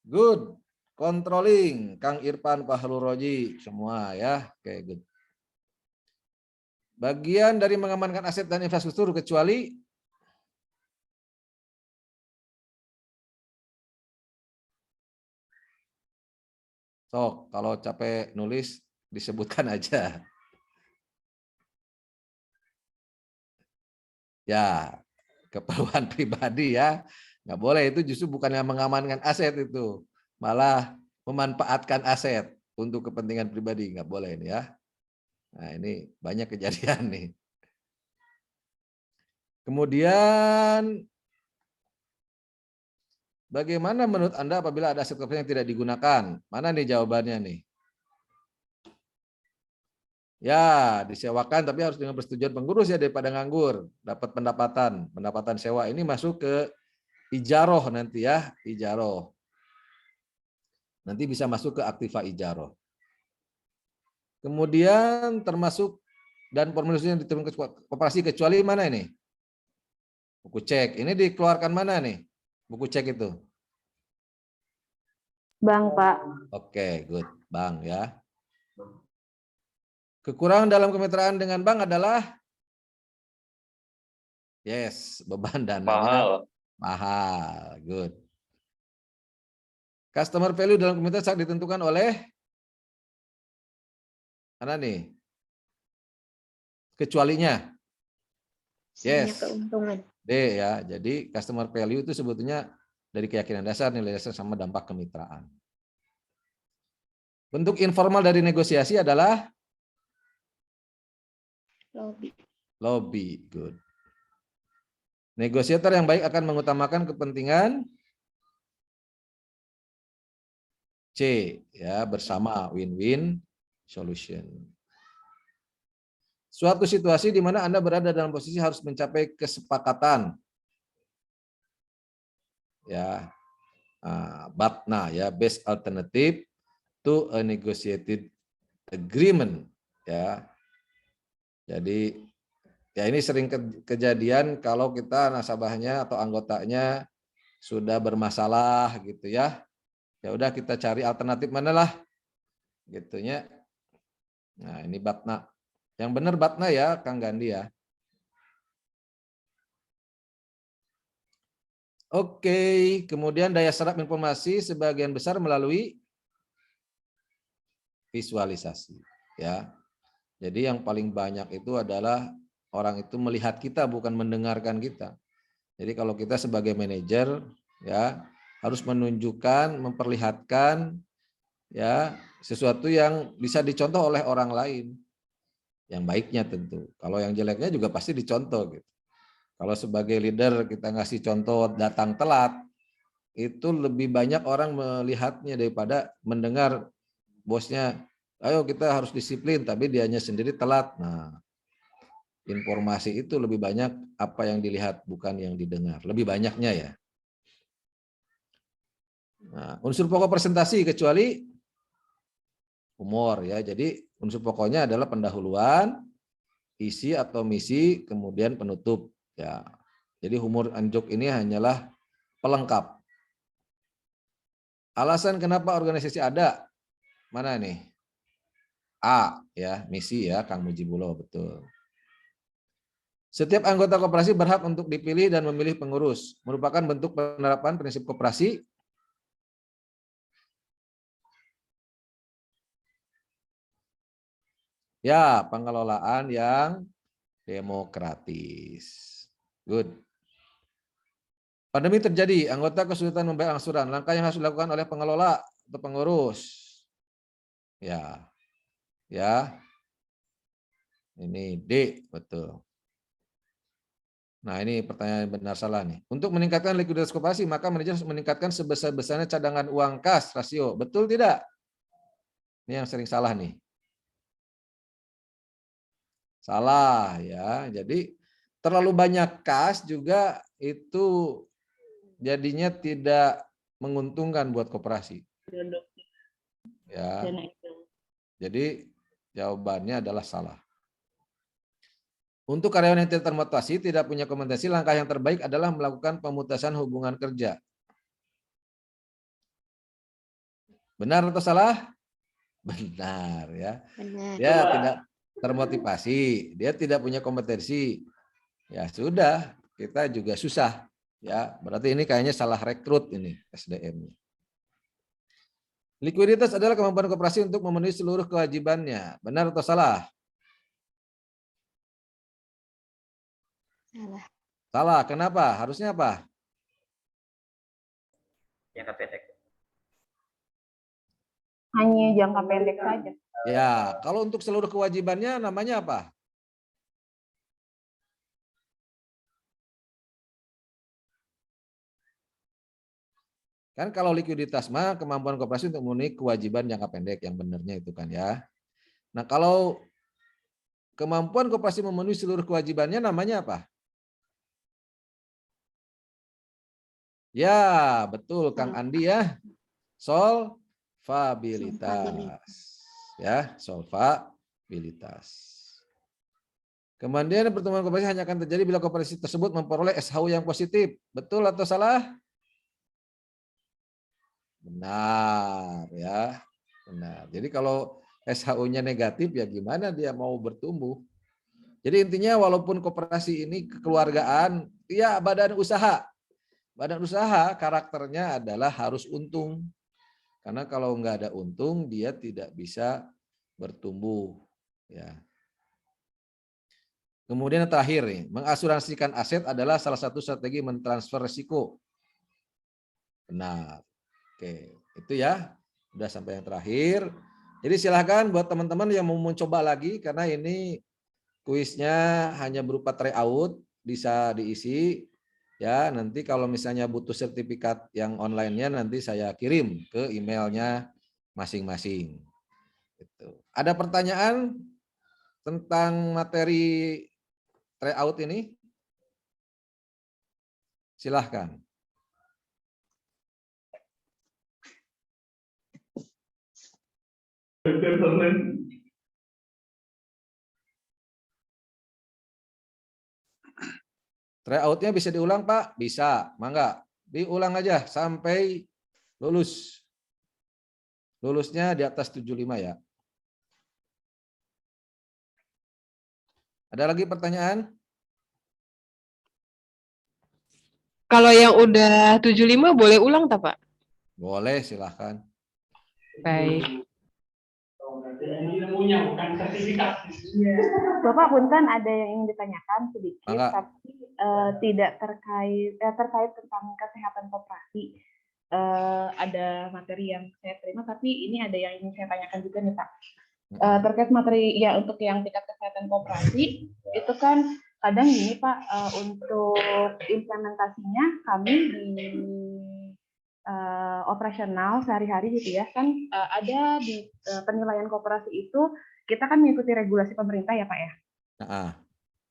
Good. Controlling, Kang Irfan, Fahrul Roji, semua ya. Oke, good. Bagian dari mengamankan aset dan infrastruktur kecuali sok, kalau capek nulis disebutkan aja. Ya, keperluan pribadi ya. Nggak boleh, itu justru bukan yang mengamankan aset itu. Malah memanfaatkan aset untuk kepentingan pribadi. Nggak boleh ini ya. Nah ini banyak kejadian nih. Kemudian bagaimana menurut Anda apabila ada aset koperasi yang tidak digunakan? Mana nih jawabannya nih? Ya, disewakan tapi harus dengan persetujuan pengurus ya daripada nganggur. Dapat pendapatan sewa ini masuk ke ijaroh nanti ya, ijaroh. Nanti bisa masuk ke aktiva ijaroh. Kemudian termasuk dan formulir yang diterima koperasi kecuali mana ini? Buku cek. Ini dikeluarkan mana nih? Buku cek itu. Bank, Pak. Oke, good. Bank ya. Kekurangan dalam kemitraan dengan bank adalah yes, beban dananya mahal. Good. Customer value dalam kemitraan sangat ditentukan oleh mana nih? Kecualinya. Yes. Keuntungan. D ya. Jadi customer value itu sebetulnya dari keyakinan dasar, nilai dasar sama dampak kemitraan. Bentuk informal dari negosiasi adalah lobby. Good. Negosiator yang baik akan mengutamakan kepentingan C ya, bersama, win-win solution. Suatu situasi di mana Anda berada dalam posisi harus mencapai kesepakatan. Ya. BATNA ya, best alternative to a negotiated agreement ya. Jadi ya ini sering kejadian kalau kita nasabahnya atau anggotanya sudah bermasalah gitu ya. Ya udah kita cari alternatif mana lah gitunya. Nah, ini BATNA. Yang benar BATNA ya, Kang Gandhi ya. Oke, kemudian daya serap informasi sebagian besar melalui visualisasi ya. Jadi yang paling banyak itu adalah orang itu melihat kita bukan mendengarkan kita. Jadi kalau kita sebagai manajer ya harus menunjukkan, memperlihatkan ya sesuatu yang bisa dicontoh oleh orang lain. Yang baiknya tentu. Kalau yang jeleknya juga pasti dicontoh gitu. Kalau sebagai leader kita ngasih contoh datang telat, itu lebih banyak orang melihatnya daripada mendengar bosnya, ayo kita harus disiplin, tapi dianya sendiri telat. Nah, informasi itu lebih banyak apa yang dilihat, bukan yang didengar. Lebih banyaknya ya. Nah, unsur pokok presentasi kecuali humor ya. Jadi unsur pokoknya adalah pendahuluan, isi atau misi, kemudian penutup ya. Jadi humor and joke ini hanyalah pelengkap. Alasan kenapa organisasi ada? Mana nih? A ya, misi ya, Kang Mujibulo, betul. Setiap anggota koperasi berhak untuk dipilih dan memilih pengurus. Merupakan bentuk penerapan prinsip koperasi. Ya, pengelolaan yang demokratis. Good. Pandemi terjadi, anggota kesulitan membayar angsuran. Langkah yang harus dilakukan oleh pengelola atau pengurus. Ya, ya. Ini D, betul. Nah, ini pertanyaan benar salah nih. Untuk meningkatkan likuiditas koperasi, maka manajer harus meningkatkan sebesar-besarnya cadangan uang kas rasio. Betul tidak? Ini yang sering salah nih. Salah ya. Jadi terlalu banyak kas juga itu jadinya tidak menguntungkan buat koperasi. Ya. Jadi jawabannya adalah salah. Untuk karyawan yang tidak termotivasi, tidak punya kompetensi, langkah yang terbaik adalah melakukan pemutasan hubungan kerja. Benar atau salah? Benar ya. Benar. Dia tidak termotivasi, dia tidak punya kompetensi. Ya sudah, kita juga susah. Ya, berarti ini kayaknya salah rekrut ini SDM. Likuiditas adalah kemampuan koperasi untuk memenuhi seluruh kewajibannya. Benar atau salah? Salah. Salah. Kenapa? Harusnya apa? Jangka pendek. Hanya jangka pendek saja. Ya, kalau untuk seluruh kewajibannya namanya apa? Kan kalau likuiditas mah kemampuan koperasi untuk memenuhi kewajiban jangka pendek, yang benarnya itu kan ya. Nah, kalau kemampuan koperasi memenuhi seluruh kewajibannya namanya apa? Ya, betul Kang Andi ya. Solvabilitas. Ya, solvabilitas. Kemudian pertumbuhan koperasi hanya akan terjadi bila koperasi tersebut memperoleh SHU yang positif. Betul atau salah? Benar ya. Benar. Jadi kalau SHU-nya negatif ya gimana dia mau bertumbuh? Jadi intinya walaupun koperasi ini kekeluargaan, ya badan usaha. Badan usaha karakternya adalah harus untung. Karena kalau nggak ada untung dia tidak bisa bertumbuh. Ya. Kemudian yang terakhir nih, mengasuransikan aset adalah salah satu strategi mentransfer risiko. Benar. Oke, itu ya. Udah sampai yang terakhir. Jadi silahkan buat teman-teman yang mau mencoba lagi, karena ini kuisnya hanya berupa tryout, bisa diisi. Ya, nanti kalau misalnya butuh sertifikat yang online-nya nanti saya kirim ke emailnya masing-masing. Gitu. Ada pertanyaan tentang materi tryout ini? Silahkan. Tryout-nya bisa diulang Pak? Bisa, mangga. Diulang aja sampai lulus. Lulusnya di atas 75 ya. Ada lagi pertanyaan? Kalau yang udah 75 boleh ulang tak Pak? Boleh, silahkan. Baik. berarti ini ilmunya bukan sertifikat. Bapak punten, ada yang ingin ditanyakan sedikit, Mangga. tapi tidak terkait tentang kesehatan koperasi. Ada materi yang saya terima, tapi ini ada yang ingin saya tanyakan juga nih Pak. Terkait materi ya untuk yang tingkat kesehatan koperasi itu kan kadang gini Pak, untuk implementasinya kami di operasional sehari-hari gitu ya kan, ada di penilaian koperasi itu kita kan mengikuti regulasi pemerintah ya Pak ya.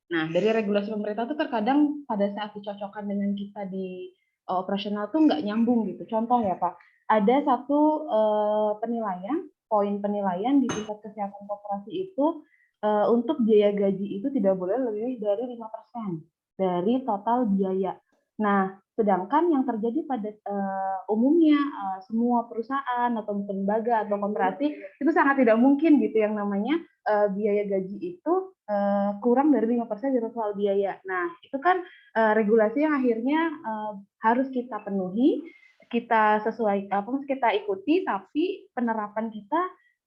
Nah dari regulasi pemerintah itu terkadang pada saat dicocokkan dengan kita di operasional tuh nggak nyambung gitu. Contoh ya Pak, ada satu poin penilaian di tingkat kesehatan koperasi itu untuk biaya gaji itu tidak boleh lebih dari 5% dari total biaya. Nah, sedangkan yang terjadi pada umumnya semua perusahaan atau lembaga atau koperasi itu sangat tidak mungkin gitu yang namanya biaya gaji itu kurang dari 5% dari total biaya. Nah, itu kan regulasi yang akhirnya harus kita penuhi, kita kita ikuti, tapi penerapan kita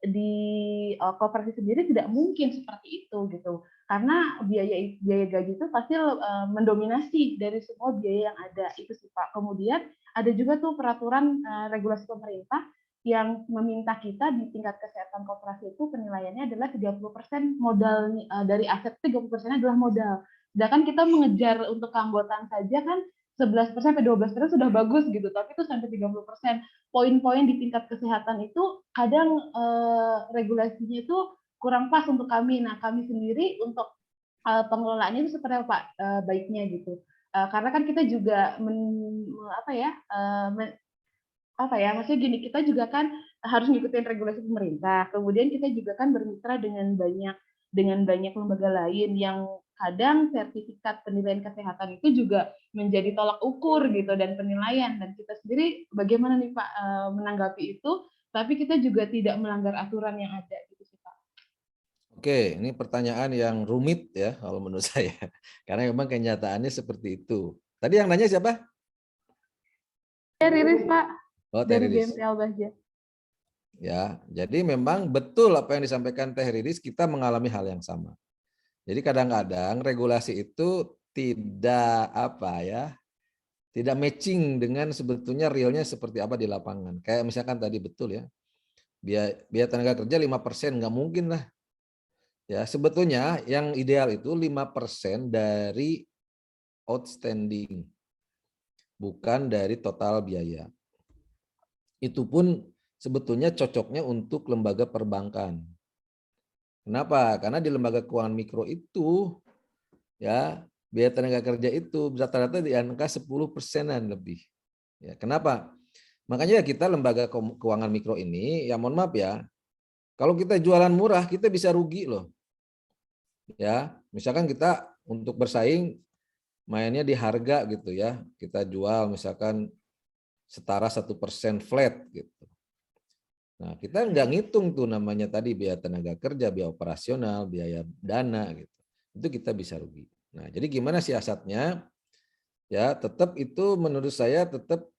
di koperasi sendiri tidak mungkin seperti itu gitu. Karena biaya gaji itu pasti mendominasi dari semua biaya yang ada itu sih Pak. Kemudian ada juga tuh peraturan regulasi pemerintah yang meminta kita di tingkat kesehatan koperasi itu penilaiannya adalah 30% modal dari aset, 30% adalah modal. Sedangkan kita mengejar untuk keanggotaan saja kan 11% sampai 12% sudah bagus gitu, tapi itu sampai 30%. Poin-poin di tingkat kesehatan itu kadang regulasinya itu kurang pas untuk kami. Nah, kami sendiri untuk pengelolaannya itu seperti apa Pak baiknya gitu. Karena kan kita juga maksudnya gini, kita juga kan harus ngikutin regulasi pemerintah. Kemudian kita juga kan bermitra dengan banyak lembaga lain yang kadang sertifikat penilaian kesehatan itu juga menjadi tolak ukur gitu dan penilaian, dan kita sendiri bagaimana nih Pak menanggapi itu, tapi kita juga tidak melanggar aturan yang ada gitu sih Pak. Oke, ini pertanyaan yang rumit ya kalau menurut saya, karena memang kenyataannya seperti itu. Tadi yang nanya siapa? Riris Pak, dari Riris. BMT Al-Bahjah. Ya, jadi memang betul apa yang disampaikan Teh Riris, kita mengalami hal yang sama. Jadi kadang-kadang regulasi itu tidak tidak matching dengan sebetulnya realnya seperti apa di lapangan. Kayak misalkan tadi betul ya, biaya tenaga kerja 5%, nggak mungkin lah. Ya, sebetulnya yang ideal itu 5% dari outstanding, bukan dari total biaya. Itu pun sebetulnya cocoknya untuk lembaga perbankan. Kenapa? Karena di lembaga keuangan mikro itu ya biaya tenaga kerja itu rata-rata di angka 10%-an lebih. Ya, kenapa? Makanya kita lembaga keuangan mikro ini, ya mohon maaf ya, kalau kita jualan murah kita bisa rugi loh. Ya, misalkan kita untuk bersaing mainnya di harga gitu ya, kita jual misalkan setara 1% flat gitu. Nah, kita nggak ngitung tuh namanya tadi biaya tenaga kerja, biaya operasional, biaya dana gitu. Itu kita bisa rugi. Nah, jadi gimana siasatnya? Ya, tetap itu menurut saya tetap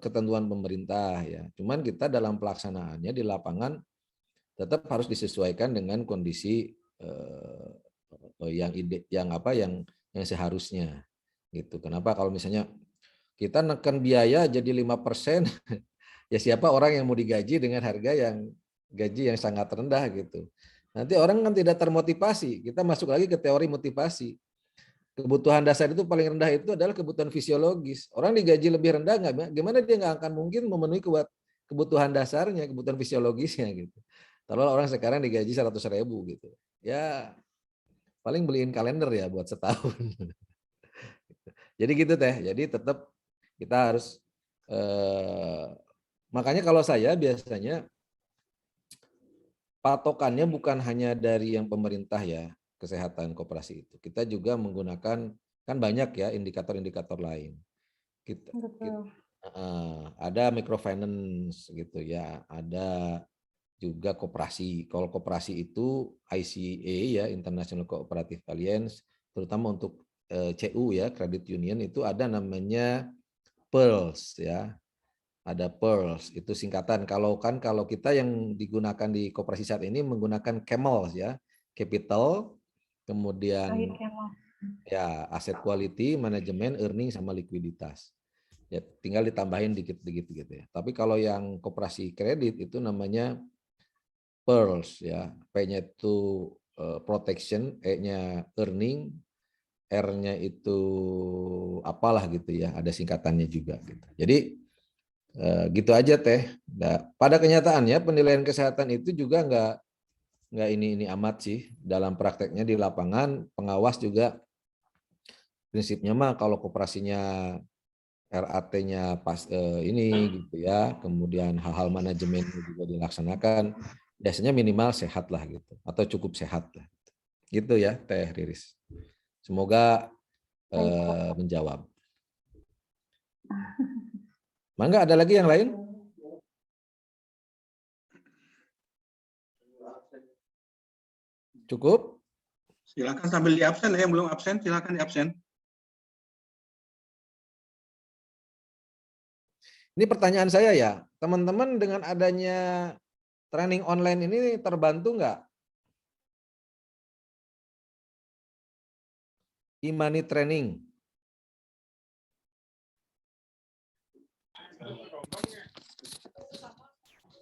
ketentuan pemerintah ya. Cuman kita dalam pelaksanaannya di lapangan tetap harus disesuaikan dengan kondisi yang seharusnya gitu. Kenapa kalau misalnya kita neken biaya jadi 5%, ya siapa orang yang mau digaji dengan harga yang gaji yang sangat rendah gitu. Nanti orang kan tidak termotivasi. Kita masuk lagi ke teori motivasi. Kebutuhan dasar itu paling rendah itu adalah kebutuhan fisiologis. Orang digaji lebih rendah, gimana dia nggak akan mungkin memenuhi kebutuhan dasarnya, kebutuhan fisiologisnya gitu. Kalau orang sekarang digaji 100.000 gitu. Ya paling beliin kalender ya buat setahun. Jadi gitu Teh. Jadi tetap kita harus makanya kalau saya biasanya patokannya bukan hanya dari yang pemerintah ya, kesehatan koperasi itu. Kita juga menggunakan, kan banyak ya indikator-indikator lain. Ada microfinance gitu ya, ada juga koperasi. Kalau koperasi itu ICA ya, International Cooperative Alliance, terutama untuk CU ya, credit union itu ada namanya PERLS ya. ada PEARLS, itu singkatan. Kalau kita yang digunakan di koperasi saat ini menggunakan CAMELS ya, capital, kemudian ya aset quality, manajemen, earning sama likuiditas. Ya tinggal ditambahin dikit-dikit gitu ya. Tapi kalau yang koperasi kredit itu namanya PEARLS ya. P-nya itu protection, E-nya earning, R-nya itu apalah gitu ya, ada singkatannya juga gitu. Jadi gitu aja Teh. Nah, pada kenyataannya penilaian kesehatan itu juga nggak ini amat sih dalam prakteknya di lapangan. Pengawas juga prinsipnya mah kalau koperasinya RAT-nya pas ini gitu ya, kemudian hal-hal manajemen juga dilaksanakan, biasanya minimal sehat lah gitu, atau cukup sehat lah. Gitu ya Teh Riris. Semoga menjawab. Mangga ada lagi yang lain? Cukup? Silakan sambil di absen ya, yang belum absen silakan di absen. Ini pertanyaan saya ya, teman-teman dengan adanya training online ini terbantu nggak? E-money training.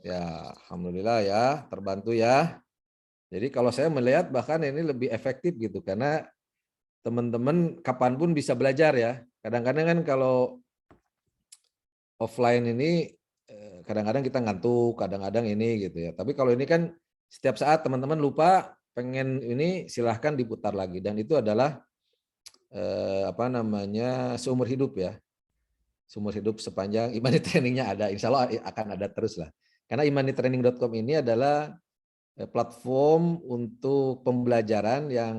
Ya, alhamdulillah ya, terbantu ya. Jadi kalau saya melihat bahkan ini lebih efektif gitu, karena teman-teman kapanpun bisa belajar ya. Kadang-kadang kan kalau offline ini kadang-kadang kita ngantuk, kadang-kadang ini gitu ya. Tapi kalau ini kan setiap saat teman-teman lupa pengen ini silahkan diputar lagi, dan itu adalah seumur hidup ya. Seumur hidup sepanjang e-money trainingnya ada, insya Allah akan ada terus lah. Karena e-moneytraining.com ini adalah platform untuk pembelajaran yang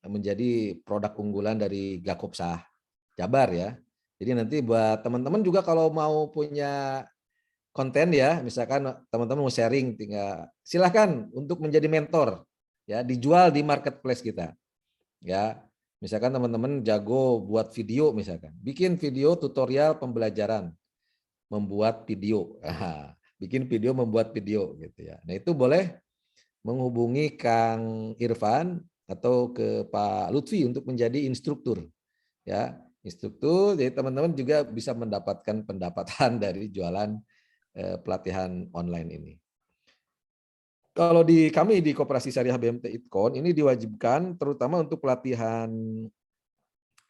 menjadi produk unggulan dari Gakopsa Jabar ya. Jadi nanti buat teman-teman juga kalau mau punya konten ya, misalkan teman-teman mau sharing, tinggal silahkan untuk menjadi mentor ya, dijual di marketplace kita ya. Misalkan teman-teman jago buat video, misalkan bikin video tutorial pembelajaran membuat video, bikin video membuat video gitu ya. Nah itu boleh menghubungi Kang Irfan atau ke Pak Lutfi untuk menjadi instruktur ya, instruktur. Jadi teman-teman juga bisa mendapatkan pendapatan dari jualan pelatihan online ini. Kalau di kami di Koperasi Syariah BMT Itkon ini diwajibkan terutama untuk pelatihan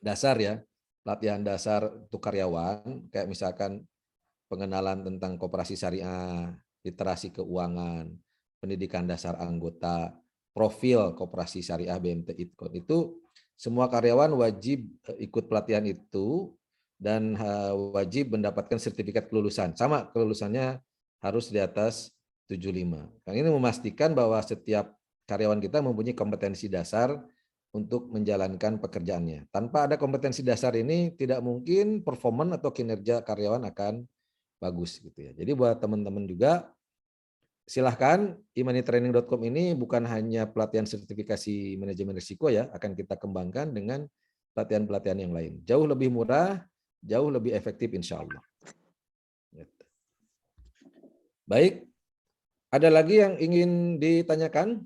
dasar ya, pelatihan dasar untuk karyawan, kayak misalkan pengenalan tentang koperasi syariah, literasi keuangan, pendidikan dasar anggota, profil koperasi syariah BMT Itkon, itu semua karyawan wajib ikut pelatihan itu dan wajib mendapatkan sertifikat kelulusan. Sama kelulusannya harus di atas 75. Ini memastikan bahwa setiap karyawan kita mempunyai kompetensi dasar untuk menjalankan pekerjaannya. Tanpa ada kompetensi dasar ini tidak mungkin performa atau kinerja karyawan akan bagus gitu ya. Jadi buat teman-teman juga silahkan e-moneytraining.com ini bukan hanya pelatihan sertifikasi manajemen risiko ya, akan kita kembangkan dengan pelatihan-pelatihan yang lain. Jauh lebih murah, jauh lebih efektif insya Allah. Baik, ada lagi yang ingin ditanyakan?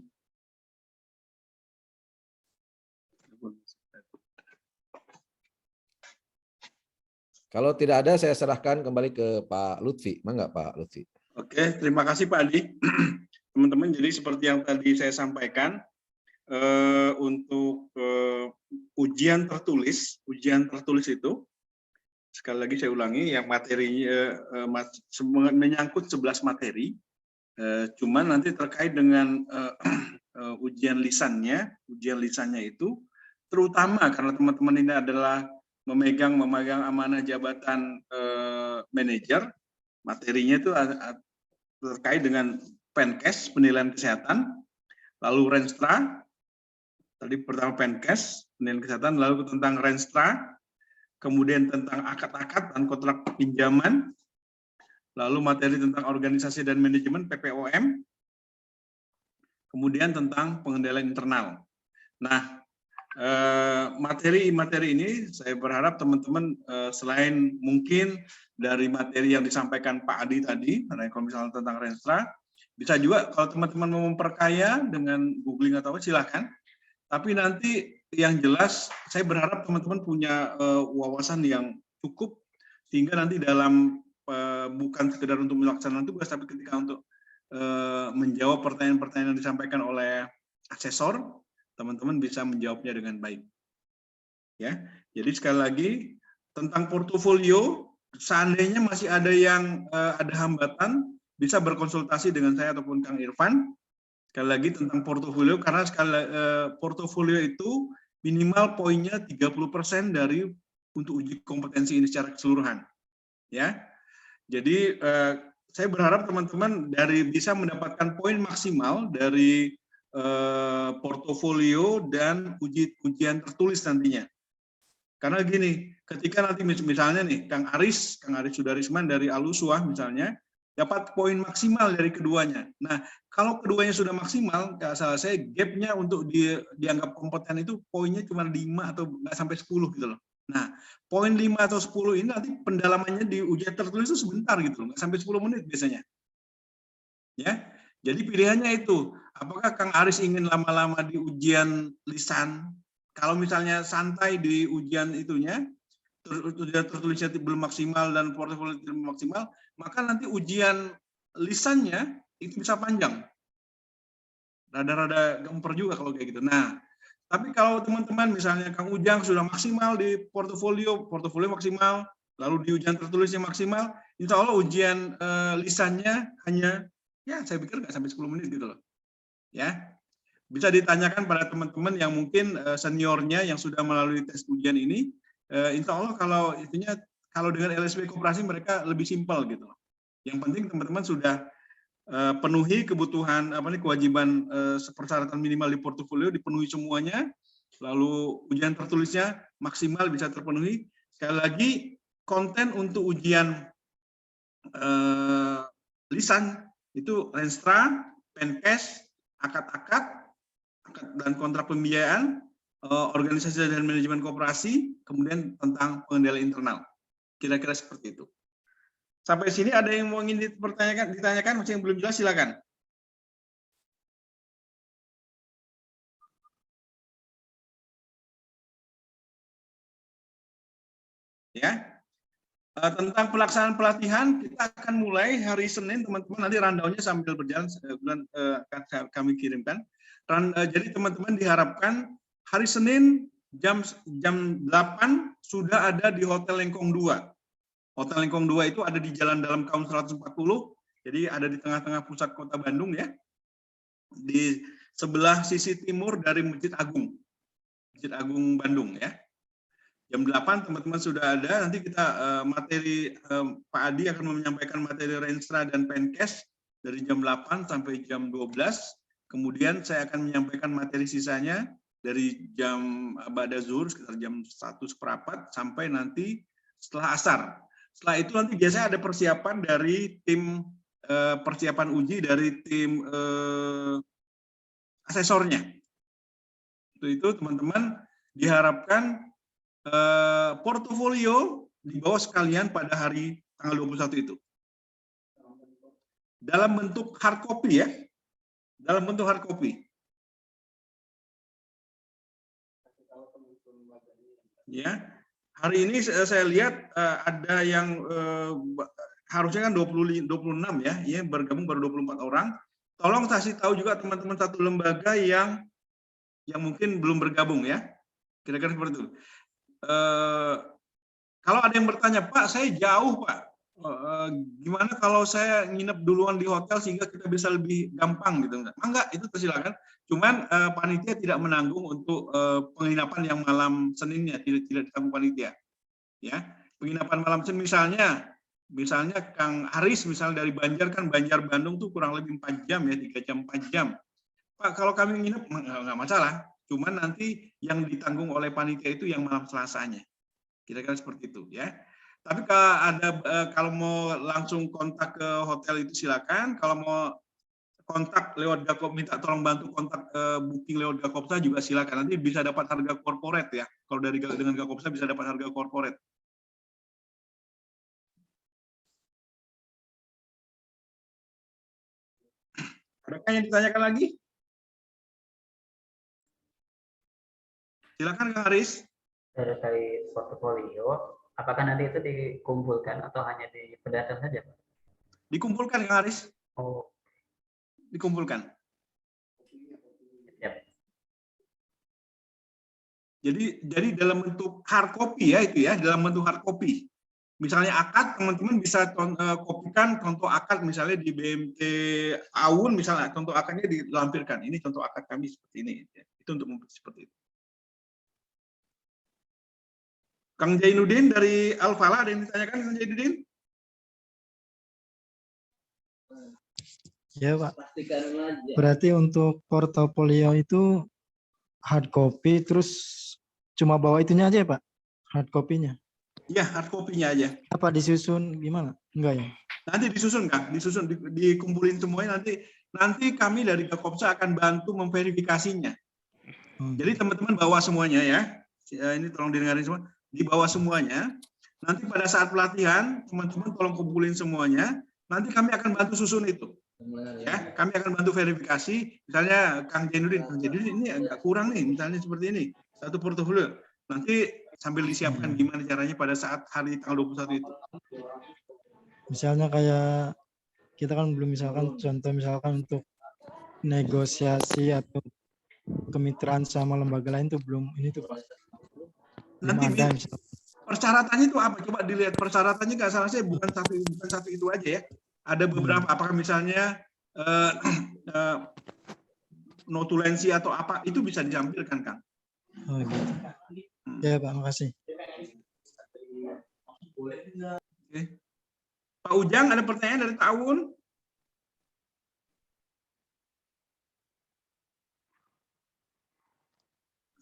Kalau tidak ada, saya serahkan kembali ke Pak Lutfi. Mangga Pak Lutfi. Oke, terima kasih Pak Adi. Teman-teman, jadi seperti yang tadi saya sampaikan, untuk ujian tertulis itu, sekali lagi saya ulangi, yang materinya menyangkut 11 materi, cuman nanti terkait dengan ujian lisannya itu, terutama karena teman-teman ini adalah memegang amanah jabatan manajer, materinya itu terkait dengan PENKES, penilaian kesehatan, lalu Renstra, tadi pertama PENKES, penilaian kesehatan, lalu tentang Renstra, kemudian tentang akad-akad dan kontrak pinjaman, lalu materi tentang organisasi dan manajemen PPOM, kemudian tentang pengendalian internal. Nah, Materi-materi ini saya berharap teman-teman selain mungkin dari materi yang disampaikan Pak Adi tadi, kalau misalnya tentang Renstra, bisa juga kalau teman-teman mau memperkaya dengan googling atau apa silahkan. Tapi nanti yang jelas saya berharap teman-teman punya wawasan yang cukup sehingga nanti dalam bukan sekedar untuk melaksanakan tugas, tapi ketika untuk menjawab pertanyaan-pertanyaan yang disampaikan oleh asesor, teman-teman bisa menjawabnya dengan baik. Ya, jadi sekali lagi tentang portofolio, seandainya masih ada yang ada hambatan, bisa berkonsultasi dengan saya ataupun Kang Irfan. Sekali lagi tentang portofolio, karena portofolio itu minimal poinnya 30% dari untuk uji kompetensi ini secara keseluruhan. Ya, jadi saya berharap teman-teman bisa mendapatkan poin maksimal dari portofolio dan ujian tertulis nantinya. Karena gini, ketika nanti misalnya nih Kang Aris Sudarisman dari Aluswa misalnya dapat poin maksimal dari keduanya. Nah, kalau keduanya sudah maksimal, nggak salah saya gapnya untuk dianggap kompeten itu poinnya cuma 5 atau nggak sampai 10 gitu loh. Nah, poin 5 atau 10 ini nanti pendalamannya di ujian tertulis itu sebentar gitu loh, nggak sampai 10 menit biasanya. Ya, jadi pilihannya itu, apakah Kang Aris ingin lama-lama di ujian lisan? Kalau misalnya santai di ujian itunya, ujian tertulisnya belum maksimal dan portofolio belum maksimal, maka nanti ujian lisannya itu bisa panjang. Rada-rada gemper juga kalau kayak gitu. Nah, tapi kalau teman-teman misalnya Kang Ujang sudah maksimal di portofolio maksimal, lalu di ujian tertulisnya maksimal, insya Allah ujian lisannya hanya, ya saya pikir nggak sampai 10 menit gitu loh. Ya, bisa ditanyakan pada teman-teman yang mungkin seniornya yang sudah melalui tes ujian ini, insya Allah kalau dengan LSP Koperasi mereka lebih simpel gitu. Yang penting teman-teman sudah penuhi kebutuhan kewajiban persyaratan minimal di portofolio dipenuhi semuanya, lalu ujian tertulisnya maksimal bisa terpenuhi. Sekali lagi konten untuk ujian lisan itu Renstra, Penkes, akad dan kontrak pembiayaan, organisasi dan manajemen koperasi, kemudian tentang pengendalian internal. Kira-kira seperti itu. Sampai sini ada yang mau ingin ditanyakan, masih yang belum jelas silakan. Ya. Tentang pelaksanaan pelatihan, kita akan mulai hari Senin, teman-teman, nanti rundown-nya sambil berjalan akan kami kirimkan. Jadi teman-teman diharapkan hari Senin jam 8 sudah ada di Hotel Lengkong 2. Hotel Lengkong 2 itu ada di Jalan Dalam Kaum 140, jadi ada di tengah-tengah pusat kota Bandung ya. Di sebelah sisi timur dari Masjid Agung Bandung ya. Jam 8 teman-teman sudah ada, nanti kita Pak Adi akan menyampaikan materi Renstra dan Penkes dari jam 8 sampai jam 12. Kemudian saya akan menyampaikan materi sisanya dari jam ba'da zuhur sekitar jam 1:15 sampai nanti setelah asar. Setelah itu nanti biasanya ada persiapan dari tim persiapan uji dari tim asesornya. Itu teman-teman diharapkan portofolio dibawa sekalian pada hari tanggal 21 itu. Dalam bentuk hard copy ya. Dalam bentuk hard copy. Ya. Hari ini saya lihat ada yang harusnya kan 26 ya, bergabung baru 24 orang. Tolong kasih tahu juga teman-teman satu lembaga yang mungkin belum bergabung ya. Kira-kira seperti itu. Kalau ada yang bertanya, Pak, saya jauh, Pak. Gimana kalau saya nginep duluan di hotel sehingga kita bisa lebih gampang gitu? Enggak, itu tersilakan. Cuman panitia tidak menanggung untuk penginapan yang malam Seninnya, tidak ditanggung panitia. Ya, penginapan malam Senin misalnya Kang Aris misalnya dari Banjar kan Banjar Bandung tuh kurang lebih 4 jam ya, 3 jam 4 jam. Pak, kalau kami nginep nggak masalah. Cuman nanti yang ditanggung oleh panitia itu yang malam Selasanya. Kira-kira seperti itu ya. Tapi kalau mau langsung kontak ke hotel itu silakan. Kalau mau kontak lewat Gakop, minta tolong bantu kontak booking lewat Gakopsa juga silakan. Nanti bisa dapat harga corporate ya. Kalau dengan Gakopsa bisa dapat harga corporate. Adakah yang ditanyakan lagi? Silakan Kang Aris. Dari portofolio, apakah nanti itu dikumpulkan atau hanya diperlihatkan saja, Pak? Dikumpulkan Kang Aris. Oh, Dikumpulkan. siap. Jadi dalam bentuk hard copy ya itu ya, dalam bentuk hard copy. Misalnya akad, teman-teman bisa kopikan contoh akad misalnya di BMT Aun, misalnya contoh akadnya dilampirkan. Ini contoh akad kami seperti ini. Itu untuk seperti itu. Kang Jainuddin dari Al-Falah, ada yang ditanyakan Kang Jainuddin? Ya Pak, berarti untuk portofolio itu hard copy, terus cuma bawa itunya aja ya Pak, hard copy-nya? Ya, hard copy-nya aja. Apa disusun gimana? Enggak ya? Nanti disusun Kang, disusun, dikumpulin semuanya, nanti kami dari Gakopsa akan bantu memverifikasinya. Jadi teman-teman bawa semuanya ya, ini tolong didengarin semua, dibawa semuanya, nanti pada saat pelatihan, teman-teman tolong kumpulin semuanya, nanti kami akan bantu susun itu. Ya, kami akan bantu verifikasi, misalnya Kang Jainuddin ini agak kurang nih, misalnya seperti ini, satu portofolio, nanti sambil disiapkan gimana caranya pada saat hari tanggal 21 itu. Misalnya kayak kita kan belum misalkan contoh misalkan untuk negosiasi atau kemitraan sama lembaga lain tuh belum ini tuh Pak. Nanti persyaratannya itu apa? Coba dilihat persyaratannya, nggak salah saya bukan satu itu aja ya. Ada beberapa, apakah misalnya notulensi atau apa, itu bisa ditampilkan Kang. Oh gitu. Ya Pak, makasih. Oke. Pak Ujang, ada pertanyaan dari Ta'awun?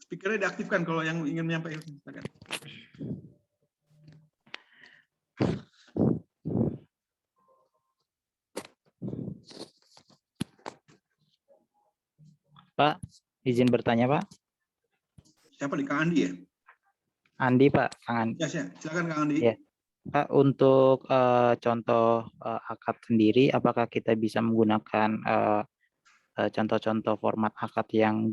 Speakernya diaktifkan kalau yang ingin menyampaikan. Pak, izin bertanya Pak. Siapa nih, Kang Andi ya? Andi Pak, Kang Andi. Ya, silakan Kang Andi. Ya. Pak, untuk contoh akad sendiri, apakah kita bisa menggunakan contoh-contoh format akad yang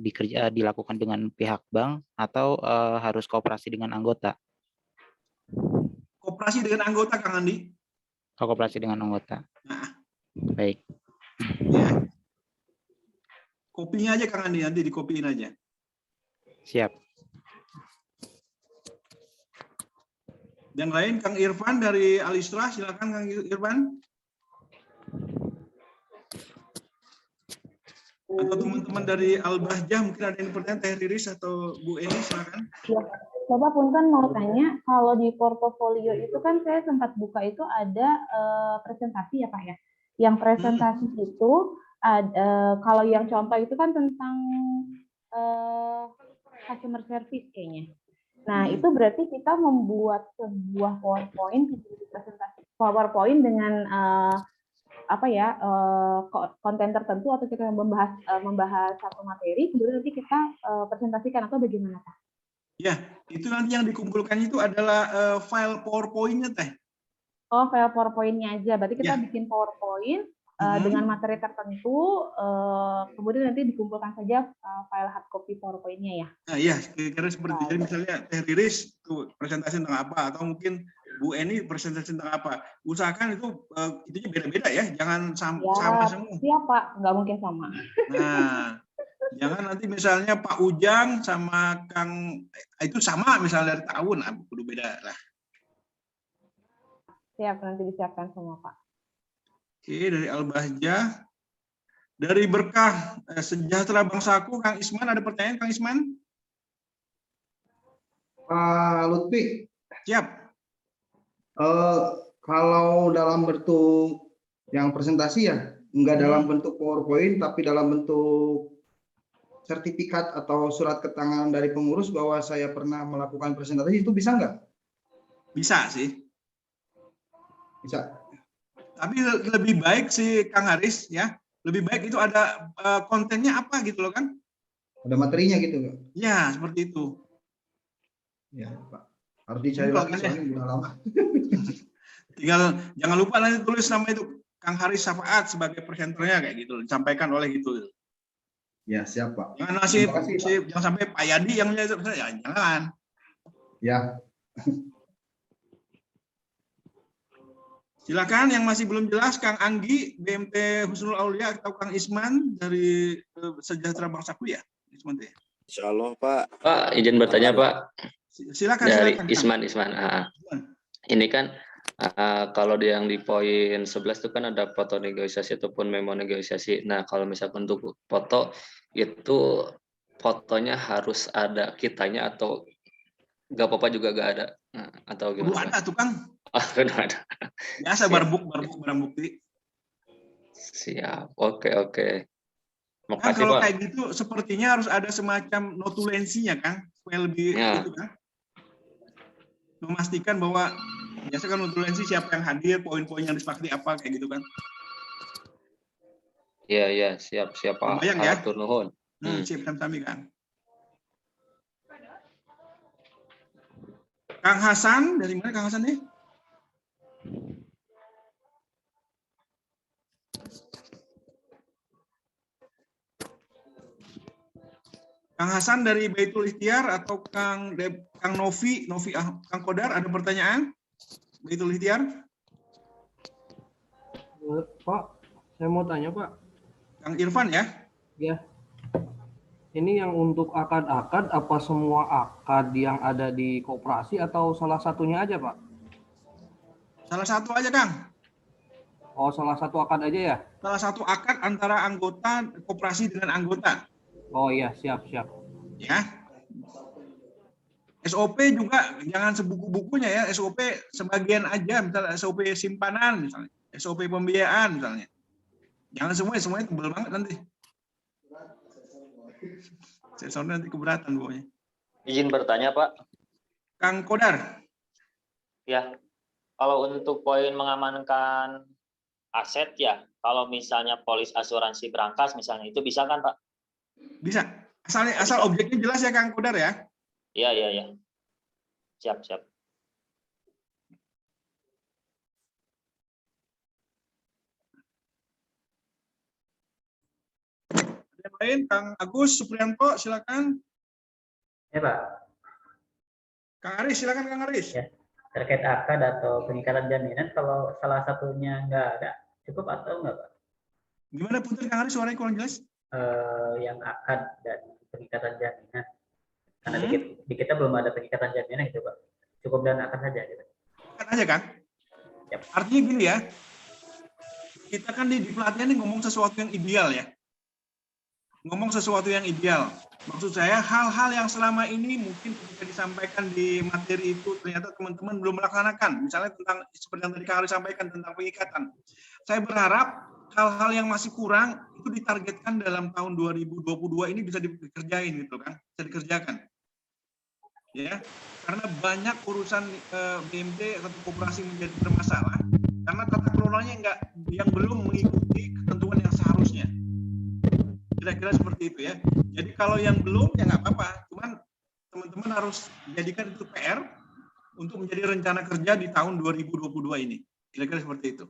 dilakukan dengan pihak bank atau harus kooperasi dengan anggota? Kooperasi dengan anggota, Kang Andi. Oh, kooperasi dengan anggota. Nah. Baik. Ya. Kopinya aja Kang Andi, nanti dikopiin aja. Siap. Yang lain, Kang Irfan dari Alistra, silakan Kang Irfan. Atau teman-teman dari Al-Bahjah, mungkin ada yang pertanyaan, Teh Riris atau Bu Eni, silakan. Ya, Bapak Punten mau tanya, kalau di portofolio itu kan saya sempat buka itu ada presentasi ya Pak ya. Yang presentasi itu, kalau yang contoh itu kan tentang customer service kayaknya. Nah, itu berarti kita membuat sebuah PowerPoint, presentasi PowerPoint dengan konten tertentu atau kita membahas satu materi, kemudian nanti kita presentasikan atau bagaimana Pak? Ya, itu nanti yang dikumpulkan itu adalah file PowerPoint-nya Teh. Oh, file PowerPoint-nya aja. Berarti kita bikin PowerPoint dengan materi tertentu, kemudian nanti dikumpulkan saja file hard copy PowerPoint-nya ya? Nah, iya, kira-kira seperti itu. Jadi misalnya Teh Riris itu presentasi tentang apa, atau mungkin Bu Eni presentasi tentang apa. Usahakan itu beda-beda ya, jangan sama semua. Iya Pak, nggak mungkin sama. Nah, jangan nanti misalnya Pak Ujang sama Kang itu sama misalnya dari tahun, kudu beda lah. Siap, nanti disiapkan semua Pak. Oke, dari Al-Bahjah. Dari Berkah Sejahtera Bangsaku, Kang Isman, ada pertanyaan Kang Isman? Pak Lutfi. Siap. Kalau dalam bentuk yang presentasi ya, enggak dalam bentuk PowerPoint, tapi dalam bentuk sertifikat atau surat keterangan dari pengurus bahwa saya pernah melakukan presentasi, itu bisa nggak? Bisa sih. Bisa. Tapi lebih baik sih Kang Haris ya, lebih baik itu ada kontennya apa gitu loh kan? Ada materinya gitu, Pak. Ya, seperti itu. Ya, Pak. Harus dicari Simpel lagi kan ya? soalnya udah lama. Tinggal jangan lupa nanti tulis nama itu Kang Haris Syafaat sebagai presenternya kayak gitu, disampaikan oleh gitu. Ya, siap, Pak. Jangan Terima kasih, Pak. jangan sampai Pak Yadi yang menjadi ya jangan. Ya. Silakan yang masih belum jelas, Kang Anggi, BMT Husnul Aulia atau Kang Isman dari Sejahtera Bangsaku ya? Isman ya? Insya Allah, Pak. Pak, izin bertanya, Pak. Silakan, Dari silakan. Isman. Ini kan kalau yang di poin 11 itu kan ada foto negosiasi ataupun memo negosiasi. Nah, kalau misalkan untuk foto itu fotonya harus ada kitanya atau nggak apa-apa juga nggak ada? Nah, atau gimana? Ada tuh, Kang. Udah ada. Biasa barang bukti. Siap. Oke. Kan Makasih, kalau Pak. kayak gitu sepertinya harus ada semacam notulensinya, Kang, supaya lebih itu kan. Memastikan bahwa biasa kan notulensi siapa yang hadir, poin-poin yang disepakati apa kayak gitu kan. Iya, siap Pak. Kebayang ya? Hatur nuhun. Siap kami, Kang. Kang Hasan, dari mana Kang Hasan nih? Kang Hasan dari Baitul Ikhtiar atau Kang Novi, Kang Kodar, ada pertanyaan? Baitul Ikhtiar? Pak, saya mau tanya, Pak. Kang Irfan ya? Ya. Ini yang untuk akad-akad, apa semua akad yang ada di koperasi atau salah satunya aja, Pak? Salah satu aja, Kang. Oh, salah satu akad aja ya? Salah satu akad antara anggota koperasi dengan anggota. Oh iya, siap. Ya. SOP juga jangan sebuku-bukunya ya, SOP sebagian aja, misalnya SOP simpanan misalnya, SOP pembiayaan misalnya. Jangan semuanya tebal banget nanti. Sensornya nanti keberatan pokoknya. Izin bertanya, Pak. Kang Kodar. Ya, kalau untuk poin mengamankan aset ya, kalau misalnya polis asuransi berangkas misalnya, itu bisa kan, Pak? Bisa. Asal objeknya jelas ya, Kang Kodar ya? Iya. Siap. Yang lain, Kang Agus Supriyanto, silakan. Ya, Pak. Kang Aris, silakan Kang Aris. Ya. Terkait akad atau pengikatan jaminan, kalau salah satunya nggak ada, cukup atau nggak, Pak? Gimana Putri, Kang Aris, suaranya kurang jelas? Yang akad dan pengikatan jaminan. Karena di kita belum ada pengikatan jaminan gitu, Pak. Cukup dan akad saja gitu. Akad aja kan? Yep. Artinya gini ya, kita kan di pelatihan ini ngomong sesuatu yang ideal ya. Ngomong sesuatu yang ideal. Maksud saya hal-hal yang selama ini mungkin ketika disampaikan di materi itu ternyata teman-teman belum melaksanakan. Misalnya tentang seperti yang tadi Kang Ari sampaikan tentang pengikatan. Saya berharap hal-hal yang masih kurang itu ditargetkan dalam tahun 2022 ini bisa dikerjain gitu kan, bisa dikerjakan. Ya, karena banyak urusan BMT atau koperasi menjadi bermasalah karena tata kelolanya yang belum mengikuti ketentuan yang seharusnya. Kira-kira seperti itu ya. Jadi kalau yang belum ya nggak apa-apa, cuman teman-teman harus jadikan itu PR untuk menjadi rencana kerja di tahun 2022 ini. Kira-kira seperti itu.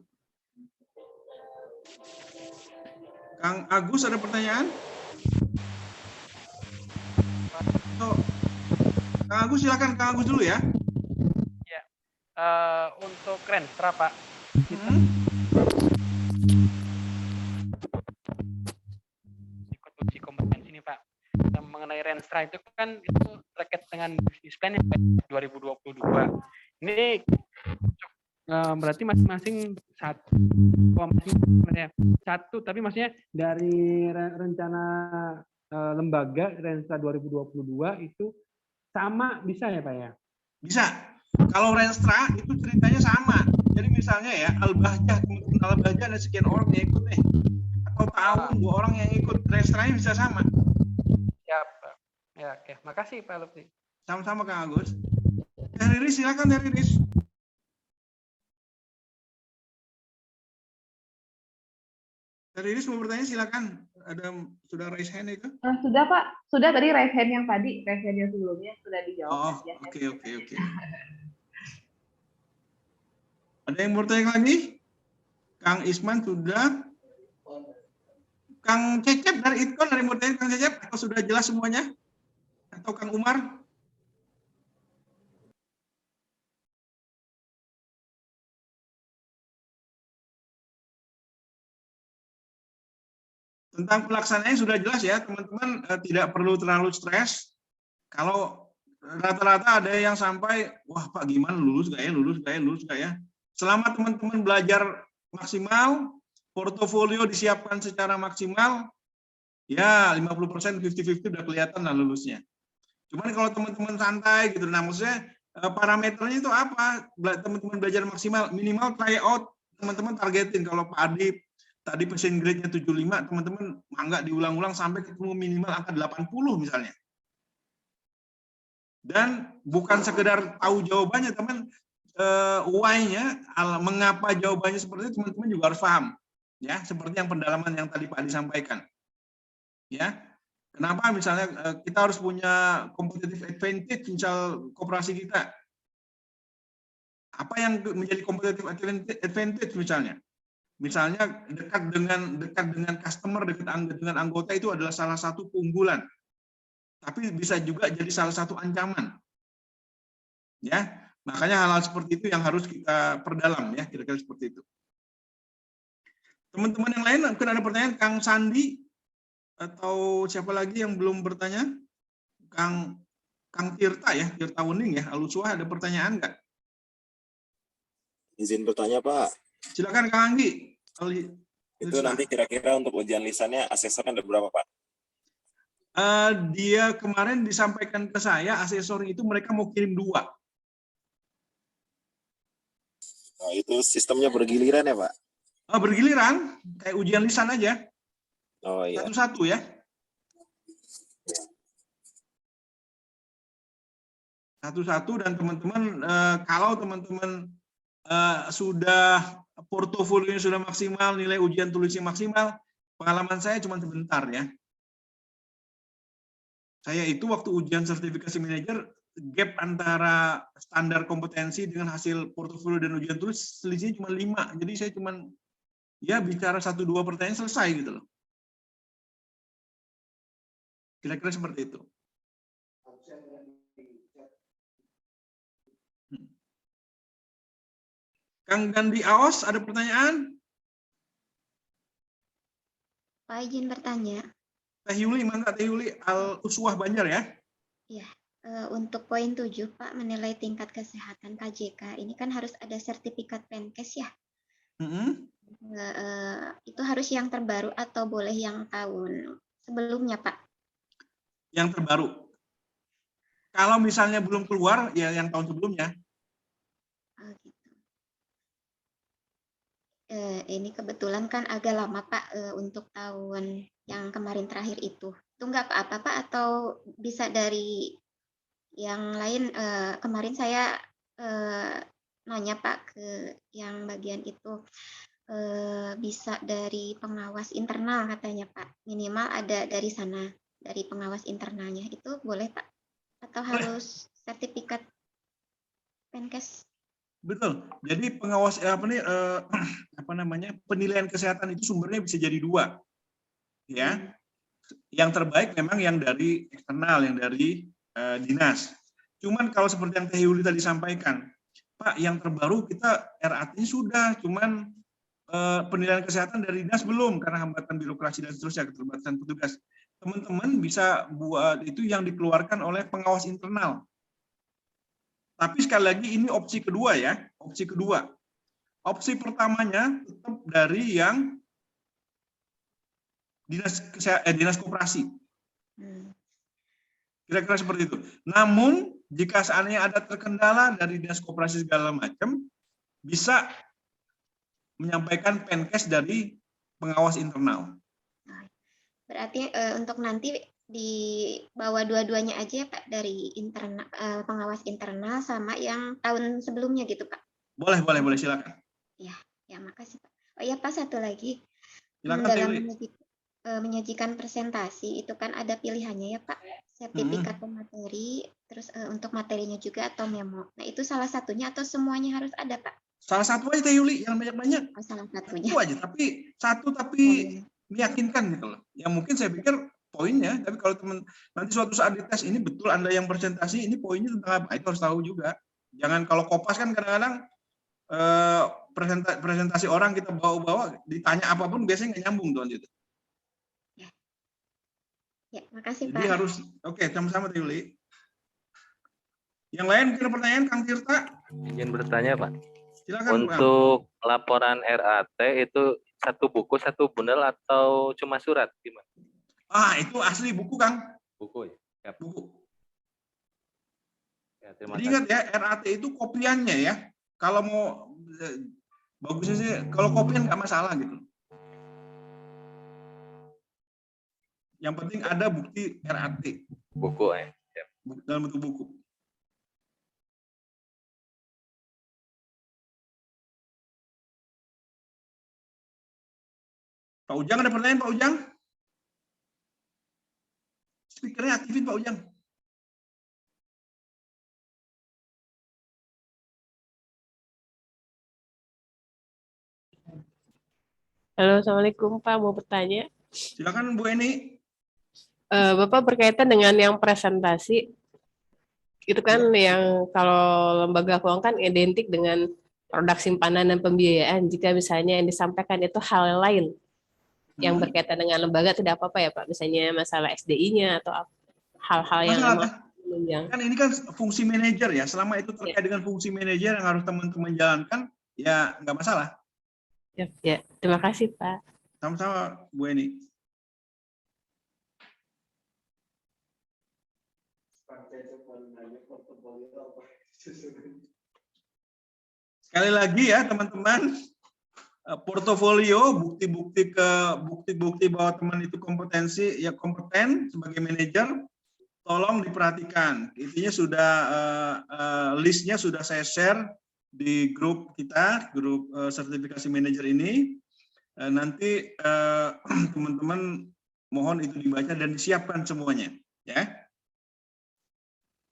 Kang Agus ada pertanyaan? Kang Agus silakan, Kang Agus dulu ya. Ya, untuk Renstra Pak. Ikut uji kompetensi nih Pak. Yang mengenai Renstra itu kan itu terkait dengan bisnis plan yang 2022. Ini berarti masing-masing satu, tapi maksudnya dari rencana lembaga Renstra 2022 itu sama bisa ya Pak ya? Bisa. Kalau Renstra itu ceritanya sama. Jadi misalnya ya Al-Bahjah, teman-teman Al-Bahjah ada sekian orang yang ikut nih. Atau tahun 2 orang yang ikut, Renstranya bisa sama. Siap Pak. Ya oke, makasih Pak Lutfi. Sama-sama Kang Agus. Riris silakan Riris. Tadi ini mau bertanya silakan. Ada sudah raise hand itu? Sudah Pak, sudah tadi raise hand yang tadi, raise hand yang sebelumnya sudah dijawab. Oh, oke. Ada yang mau bertanya lagi? Kang Isman sudah. Kang Cecep dari Itkon ada yang mau bertanya, Kang Cecep? Atau sudah jelas semuanya? Atau Kang Umar? Tentang pelaksanaannya sudah jelas ya, teman-teman, tidak perlu terlalu stres. Kalau rata-rata ada yang sampai, wah Pak gimana lulus gak ya? Selama teman-teman belajar maksimal, portofolio disiapkan secara maksimal, ya 50%, 50-50 udah kelihatan lah lulusnya. Cuman kalau teman-teman santai gitu, nah maksudnya parameternya itu apa? Teman-teman belajar maksimal, minimal tryout, teman-teman targetin. Kalau Pak Adip tadi passing grade-nya 75, teman-teman mangga diulang-ulang sampai ketemu minimal angka 80 misalnya. Dan bukan sekedar tahu jawabannya, teman, why-nya, mengapa jawabannya seperti itu, teman-teman juga harus paham. Ya, seperti yang pendalaman yang tadi Pak Adi sampaikan. Ya, kenapa misalnya kita harus punya competitive advantage misal koperasi kita? Apa yang menjadi competitive advantage misalnya? Misalnya dekat dengan customer, dekat dengan anggota itu adalah salah satu keunggulan. Tapi bisa juga jadi salah satu ancaman. Ya, makanya hal-hal seperti itu yang harus kita perdalam ya, kira-kira seperti itu. Teman-teman yang lain mungkin ada pertanyaan, Kang Sandi atau siapa lagi yang belum bertanya? Kang Tirta ya, Tirta Wening ya, Aluswa ada pertanyaan nggak? Izin bertanya Pak. Silakan Kang Anggi. Itu nanti kira-kira untuk ujian lisannya asesornya ada berapa Pak? Dia kemarin disampaikan ke saya, asesor itu mereka mau kirim 2. Nah, itu sistemnya bergiliran ya Pak? Bergiliran, kayak ujian lisan aja. Oh iya. Satu-satu ya. Satu-satu dan teman-teman, kalau teman-teman sudah portofolionya sudah maksimal, nilai ujian tulisnya maksimal, pengalaman saya cuma sebentar ya. Saya itu waktu ujian sertifikasi manajer, gap antara standar kompetensi dengan hasil portofolio dan ujian tulis selisihnya cuma 5. Jadi saya cuma ya bicara 1-2 pertanyaan selesai gitu loh. Kira-kira seperti itu. Kang Gandhi Aos, ada pertanyaan? Pak izin bertanya. Teh Yuli, mangga Teh Yuli, Al-Uswah Banjar ya? Ya, untuk poin 7 Pak, menilai tingkat kesehatan KJK, ini kan harus ada sertifikat Penkes ya? Itu harus yang terbaru atau boleh yang tahun sebelumnya Pak? Yang terbaru. Kalau misalnya belum keluar, ya yang tahun sebelumnya. Ini kebetulan kan agak lama Pak, untuk tahun yang kemarin terakhir itu nggak apa-apa Pak, atau bisa dari yang lain? Kemarin saya nanya Pak ke yang bagian itu, bisa dari pengawas internal katanya Pak, minimal ada dari sana, dari pengawas internalnya, itu boleh Pak? Atau harus sertifikat Penkes? Betul. Jadi pengawas penilaian kesehatan itu sumbernya bisa jadi 2. Ya. Yang terbaik memang yang dari eksternal, yang dari dinas. Cuman kalau seperti yang Teh Yuli tadi sampaikan, Pak, yang terbaru kita RAT-nya sudah, cuman penilaian kesehatan dari dinas belum karena hambatan birokrasi dan seterusnya, keterbatasan petugas. Teman-teman bisa buat itu yang dikeluarkan oleh pengawas internal. Tapi sekali lagi ini opsi kedua ya, opsi kedua. Opsi pertamanya tetap dari yang dinas koperasi. Kira-kira seperti itu. Namun jika seandainya ada terkendala dari dinas koperasi segala macam, bisa menyampaikan Penkes dari pengawas internal. Berarti untuk nanti di bawah dua-duanya aja Pak, dari internal, pengawas internal sama yang tahun sebelumnya gitu Pak? Boleh silakan. Ya, makasih Pak. Oh ya Pak, satu lagi. Silakan Dalam Teh. menyajikan presentasi itu kan ada pilihannya ya Pak, sertifikat pemateri, terus untuk materinya juga atau memo. Nah itu salah satunya atau semuanya harus ada Pak? Salah satu aja Teh Yuli, yang banyak-banyak. Oh, salah satunya. Satu aja, tapi meyakinkan gitu loh. Yang mungkin saya pikir poinnya, tapi kalau teman nanti suatu saat dites ini betul Anda yang presentasi, ini poinnya tentang apa? Itu harus tahu juga. Jangan kalau kopas kan kadang-kadang presentasi orang kita bawa-bawa, ditanya apapun biasanya nggak nyambung tuh gitu. Ya, makasih Jadi Pak. harus, oke, sama-sama Teh Yuli. Yang lain mungkin pertanyaan Kang Tirta? Izin bertanya Pak. Silakan. Untuk laporan RAT itu satu buku, satu bundel atau cuma surat gimana? Itu asli buku Kang. Buku ya. Buku. Ya, terima Jadi kasih. ingat ya, RAT itu kopiannya ya. Kalau mau bagusnya sih, kalau kopian nggak masalah gitu. Yang penting ada bukti RAT. Buku ya. Dalam bentuk buku. Pak Ujang ada pertanyaan Pak Ujang? Speakernya aktifin Pak Ujang. Halo, Assalamualaikum Pak, mau bertanya. Silakan Bu Eni. Bapak berkaitan dengan yang presentasi, itu kan yang kalau lembaga keuangan kan identik dengan produk simpanan dan pembiayaan. Jika misalnya yang disampaikan itu hal lain yang berkaitan dengan lembaga tidak apa-apa ya Pak, misalnya masalah SDI-nya atau hal-hal yang emang menunjang. Kan ini kan fungsi manajer ya, selama itu terkait dengan fungsi manajer yang harus teman-teman jalankan, ya nggak masalah. Ya, terima kasih Pak. Sama-sama Bu Eni. Sekali lagi ya teman-teman, portofolio, bukti-bukti bahwa teman itu kompetensi, ya kompeten sebagai manajer, tolong diperhatikan. Intinya sudah listnya sudah saya share di grup kita, grup sertifikasi manajer ini. Nanti teman-teman mohon itu dibaca dan disiapkan semuanya, ya.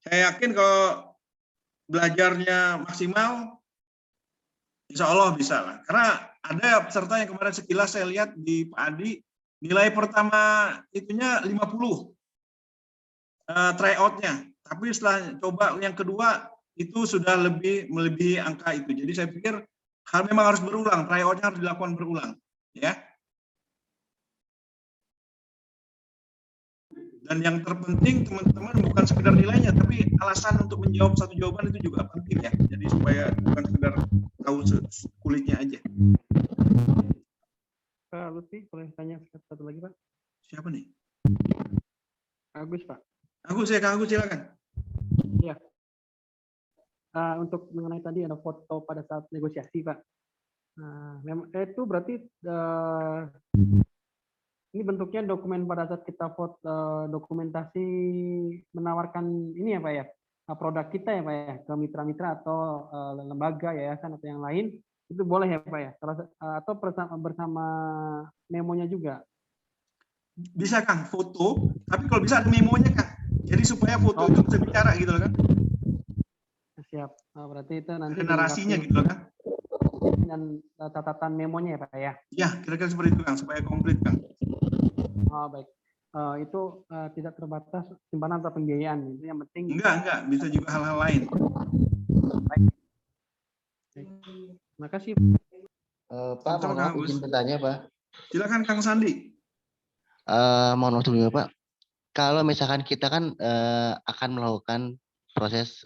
Saya yakin kalau belajarnya maksimal, insya Allah bisa lah. Karena ada peserta yang kemarin sekilas saya lihat di Pak Adi, nilai pertama itunya 50 tryout-nya. Tapi setelah coba yang kedua, itu sudah melebihi angka itu. Jadi saya pikir hal memang harus berulang, tryout-nya harus dilakukan berulang. Ya. Dan yang terpenting teman-teman bukan sekedar nilainya, tapi alasan untuk menjawab satu jawaban itu juga penting ya. Jadi supaya bukan sekedar tahu kulitnya aja. Pak Lutfi, boleh tanya satu lagi Pak? Siapa nih? Agus Pak. Agus ya, Kang Agus silakan. Iya. Untuk mengenai tadi ada foto pada saat negosiasi Pak. Itu berarti ini bentuknya dokumen pada saat kita foto dokumentasi menawarkan ini ya Pak ya, produk kita ya Pak ya, ke mitra-mitra atau lembaga, yayasan atau yang lain, itu boleh ya Pak ya, atau bersama memonya juga? Bisa Kang, foto, tapi kalau bisa ada memonya Kang, jadi supaya foto itu bisa bicara gitu loh kan. Siap, berarti itu nanti narasinya gitu loh kan. Dan catatan memonya ya Pak ya? Ya, kira-kira seperti itu Kang, supaya komplit Kang. Oh baik, itu tidak terbatas simpanan atau pembiayaan, itu yang penting. Enggak, bisa juga hal-hal lain. Baik. Terima kasih. Pak, mohon maaf izin bertanya Pak. Silakan Kang Sandi. Mohon maaf dulu Pak. Kalau misalkan kita kan akan melakukan proses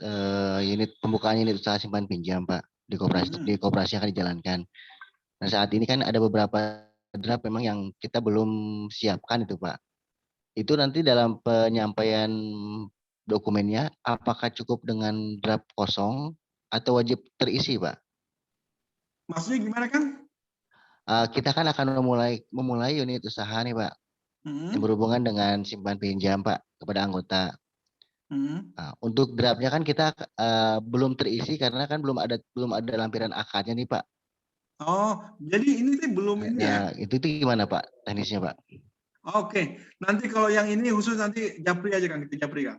pembukaan unit usaha simpan pinjam Pak di koperasi yang akan dijalankan. Nah saat ini kan ada beberapa draft memang yang kita belum siapkan itu Pak. Itu nanti dalam penyampaian dokumennya apakah cukup dengan draft kosong atau wajib terisi Pak? Maksudnya gimana Kang? Kita kan akan memulai unit usaha nih Pak. Yang berhubungan dengan simpan pinjam Pak kepada anggota. Nah, untuk draftnya kan kita belum terisi karena kan belum ada lampiran akadnya nih Pak. Oh, jadi ini tuh belum ini ya? Nah, itu gimana Pak teknisnya Pak? Oke, nanti kalau yang ini khusus nanti Japri aja Kang, kita Japri Kang.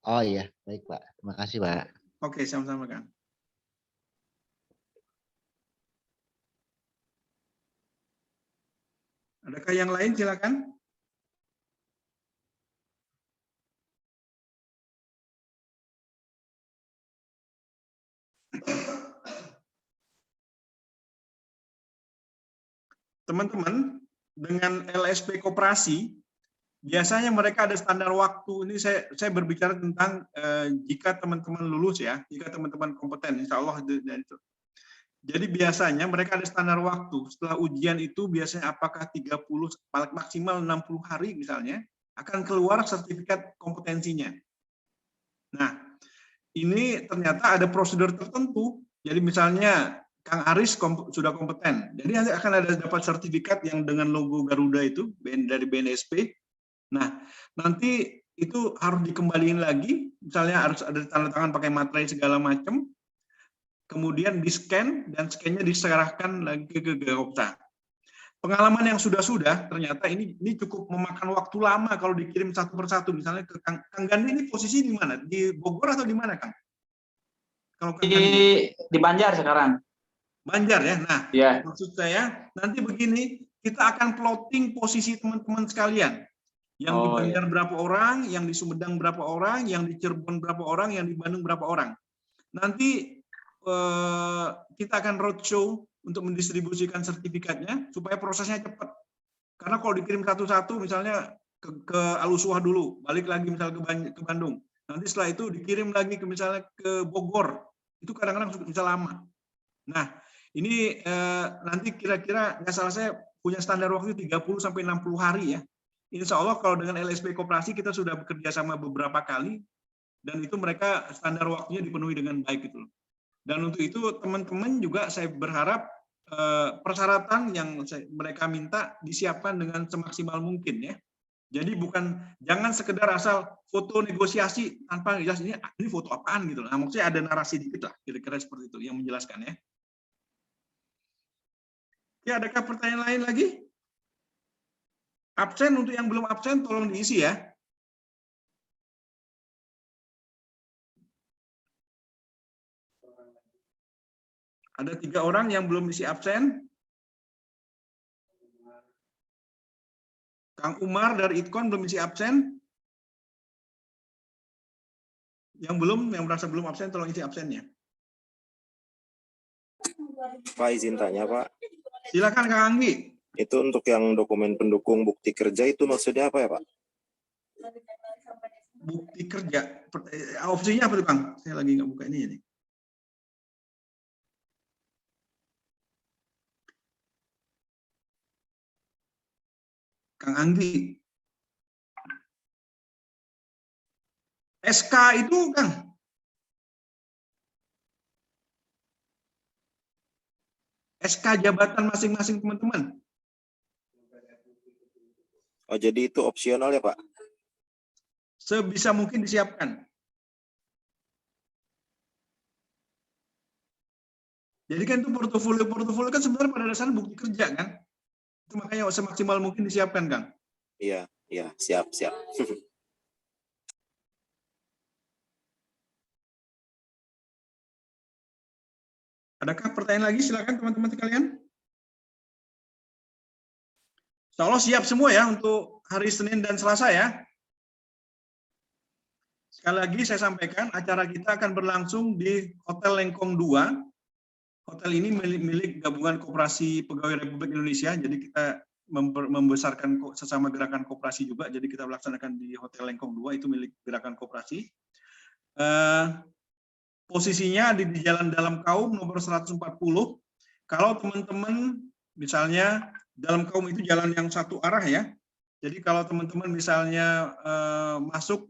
Oh iya, baik Pak. Terima kasih Pak. Oke, sama-sama Kang. Adakah yang lain? Silakan. Teman-teman, dengan LSP koperasi, biasanya mereka ada standar waktu. Ini saya berbicara tentang jika teman-teman lulus ya, jika teman-teman kompeten, insya Allah itu. Jadi biasanya mereka ada standar waktu. Setelah ujian itu biasanya apakah 30, maksimal 60 hari misalnya, akan keluar sertifikat kompetensinya. Nah, ini ternyata ada prosedur tertentu. Jadi misalnya Kang Aris sudah kompeten. Jadi nanti akan ada dapat sertifikat yang dengan logo Garuda itu dari BNSP. Nah, nanti itu harus dikembaliin lagi. Misalnya harus ada tanda tangan pakai materai segala macam. Kemudian di-scan dan scan-nya diserahkan lagi ke Gakopta. Pengalaman yang sudah ternyata ini cukup memakan waktu lama kalau dikirim satu persatu. Misalnya ke Kang Gandhi ini posisi di mana? Di Bogor atau di mana, Kang? Kalau Kang di Banjar sekarang. Banjar ya. Nah, ya. Maksud saya nanti begini, kita akan plotting posisi teman-teman sekalian. Yang di Banjar berapa orang, yang di Sumedang berapa orang, yang di Cirebon berapa orang, yang di Bandung berapa orang. Nanti kita akan roadshow untuk mendistribusikan sertifikatnya supaya prosesnya cepat. Karena kalau dikirim satu-satu, misalnya ke Alusuah dulu, balik lagi misalnya ke Bandung. Nanti setelah itu dikirim lagi ke misalnya ke Bogor, itu kadang-kadang bisa lama. Nah, ini nanti kira-kira nggak salah saya punya standar waktu 30 sampai 60 hari ya. Insya Allah kalau dengan LSP Koperasi kita sudah bekerja sama beberapa kali dan itu mereka standar waktunya dipenuhi dengan baik gitu loh. Dan untuk itu teman-teman juga saya berharap persyaratan yang mereka minta disiapkan dengan semaksimal mungkin ya. Jadi jangan sekedar asal foto negosiasi tanpa jelas ini foto apaan gitu. Nah, maksudnya ada narasi dikit lah, kira-kira seperti itu yang menjelaskan ya. Ya, adakah pertanyaan lain lagi? Absen, untuk yang belum absen tolong diisi ya. Ada 3 orang yang belum isi absen. Kang Umar dari Itkon belum isi absen. Yang merasa belum absen, tolong isi absennya. Pak, izin tanya Pak. Silakan Kang Anggi. Itu untuk yang dokumen pendukung bukti kerja itu maksudnya apa ya Pak? Bukti kerja. Opsinya apa tuh Kang? Saya lagi nggak buka ini. Kang Anggi. SK itu Kang. SK jabatan masing-masing teman-teman. Oh, jadi itu opsional ya Pak? Sebisa mungkin disiapkan. Jadi kan itu portofolio kan sebenarnya pada dasarnya bukti kerja kan? Itu makanya semaksimal mungkin disiapkan, Kang. Iya, siap. Adakah pertanyaan lagi? Silakan teman-teman sekalian. Insya Allah siap semua ya untuk hari Senin dan Selasa ya. Sekali lagi saya sampaikan, acara kita akan berlangsung di Hotel Lengkong 2. Hotel ini milik Gabungan Koperasi Pegawai Republik Indonesia, jadi kita membesarkan sesama gerakan koperasi juga, jadi kita melaksanakan di Hotel Lengkong 2, itu milik gerakan koperasi. Posisinya di Jalan Dalam Kaum nomor 140. Kalau teman-teman misalnya Dalam Kaum itu jalan yang satu arah ya. Jadi kalau teman-teman misalnya masuk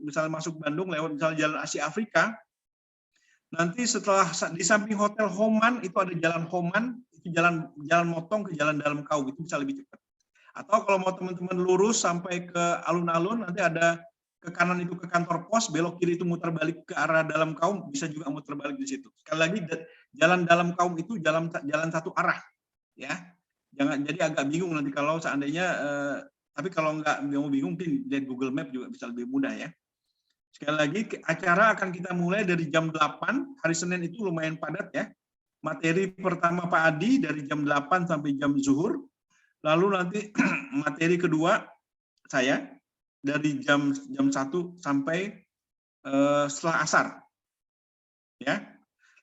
Bandung lewat misalnya Jalan Asia Afrika, nanti setelah di samping Hotel Homan itu ada Jalan Homan, itu jalan motong ke Jalan Dalam Kaum, itu bisa lebih cepat. Atau kalau mau teman-teman lurus sampai ke alun-alun, nanti ada ke kanan itu ke kantor pos, belok kiri itu muter balik ke arah dalam kaum, bisa juga muter balik di situ. Sekali lagi, jalan dalam kaum itu jalan satu arah, ya. Jangan, jadi agak bingung nanti kalau seandainya, tapi kalau nggak mau bingung, mungkin dari Google Map juga bisa lebih mudah ya. Sekali lagi, acara akan kita mulai dari jam 8, hari Senin itu lumayan padat ya. Materi pertama Pak Adi dari jam 8 sampai jam zuhur, lalu nanti materi kedua saya dari jam 1 sampai setelah asar. Ya.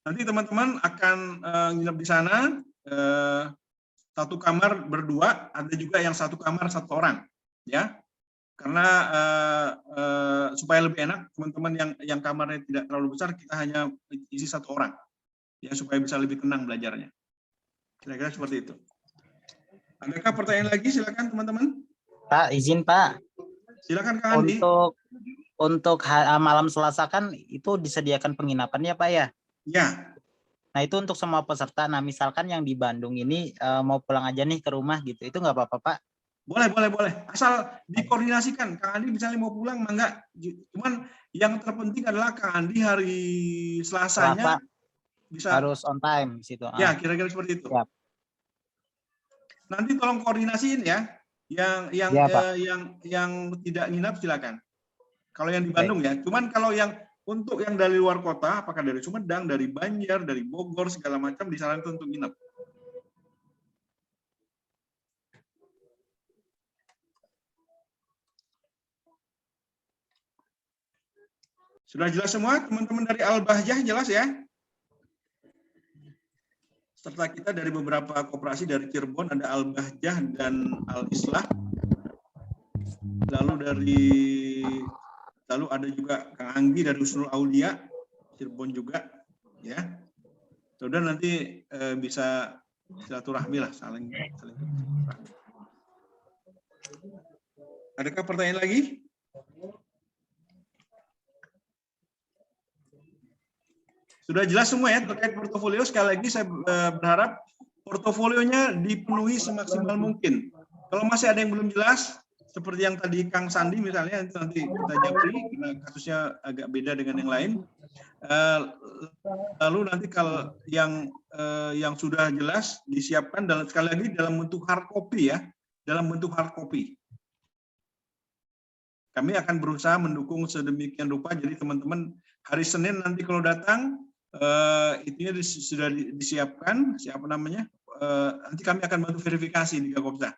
Nanti teman-teman akan nginep di sana, satu kamar berdua, ada juga yang satu kamar satu orang, ya. Karena supaya lebih enak, teman-teman yang kamarnya tidak terlalu besar, kita hanya isi satu orang, ya, supaya bisa lebih tenang belajarnya. Kira-kira seperti itu. Adakah pertanyaan lagi? Silakan teman-teman. Pak, izin Pak. Silakan Kang Andi. Untuk malam Selasa kan itu disediakan penginapan ya Pak ya? Ya. Nah itu untuk semua peserta. Nah misalkan yang di Bandung ini mau pulang aja nih ke rumah gitu, itu nggak apa-apa Pak? Boleh. Asal dikoordinasikan. Kang Andi misalnya mau pulang, enggak. Cuman yang terpenting adalah Kang Andi hari Selasanya bisa harus on time di situ. Ya, kira-kira seperti itu. Siap. Nanti tolong koordinasiin ya. Yang tidak nginap silakan. Kalau yang di Bandung ya. Cuman kalau yang untuk yang dari luar kota, apakah dari Sumedang, dari Banjar, dari Bogor segala macam disarankan untuk nginap. Sudah jelas semua teman-teman dari Al-Bahjah, jelas ya? Serta kita dari beberapa koperasi dari Cirebon ada Al-Bahjah dan Al-Islah. Lalu ada juga Kang Anggi dari Husnul Aulia Cirebon juga, ya. Sudah nanti bisa silaturahmi lah, saling. Adakah pertanyaan lagi? Sudah jelas semua ya terkait portofolio. Sekali lagi saya berharap portofolionya dipenuhi semaksimal mungkin. Kalau masih ada yang belum jelas, seperti yang tadi Kang Sandi misalnya, nanti kita japri, karena kasusnya agak beda dengan yang lain. Lalu nanti kalau yang sudah jelas disiapkan, dan sekali lagi dalam bentuk hard copy ya, dalam bentuk hard copy. Kami akan berusaha mendukung sedemikian rupa, jadi teman-teman hari Senin nanti kalau datang, itunya sudah disiapkan, siapa namanya, nanti kami akan bantu verifikasi di Gakopsa.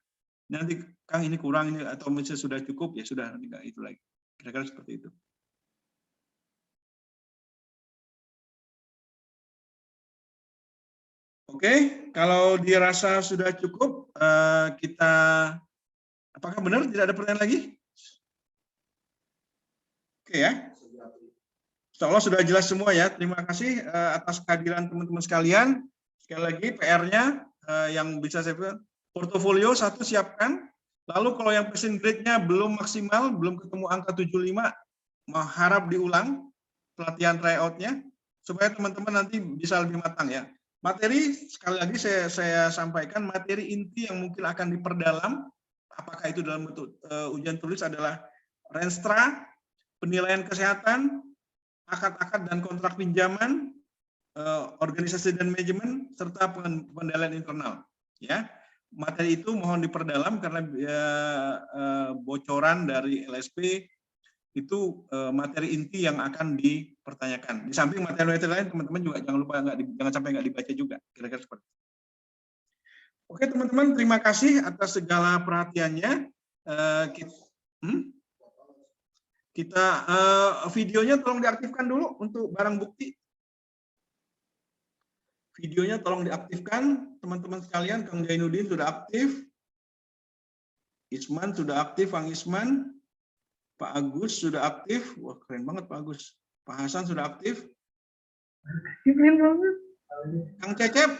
Nanti Kang ini kurang ini atau misalnya sudah cukup, ya sudah, nanti itu lagi. Kira-kira seperti itu. Oke, kalau dirasa sudah cukup, kita, apakah benar tidak ada pertanyaan lagi? Oke ya. Insya Allah sudah jelas semua ya. Terima kasih atas kehadiran teman-teman sekalian. Sekali lagi PR-nya yang bisa saya bilang, portofolio 1 siapkan. Lalu kalau yang passing grade-nya belum maksimal, belum ketemu angka 75, harap diulang pelatihan tryout-nya supaya teman-teman nanti bisa lebih matang ya. Materi sekali lagi saya sampaikan, materi inti yang mungkin akan diperdalam, apakah itu dalam bentuk ujian tulis adalah Renstra, penilaian kesehatan, akad-akad dan kontrak pinjaman, organisasi dan manajemen, serta pengendalian internal. Ya, materi itu mohon diperdalam karena bocoran dari LSP itu materi inti yang akan dipertanyakan. Di samping materi-materi lain, teman-teman juga jangan lupa jangan sampai nggak dibaca juga. Kira-kira seperti itu. Oke teman-teman, terima kasih atas segala perhatiannya. Kita videonya tolong diaktifkan dulu untuk barang bukti. Videonya tolong diaktifkan, teman-teman sekalian. Kang Jainuddin sudah aktif, Isman sudah aktif, Kang Isman, Pak Agus sudah aktif. Wah keren banget Pak Agus. Pak Hasan sudah aktif. Keren banget. Kang Cecep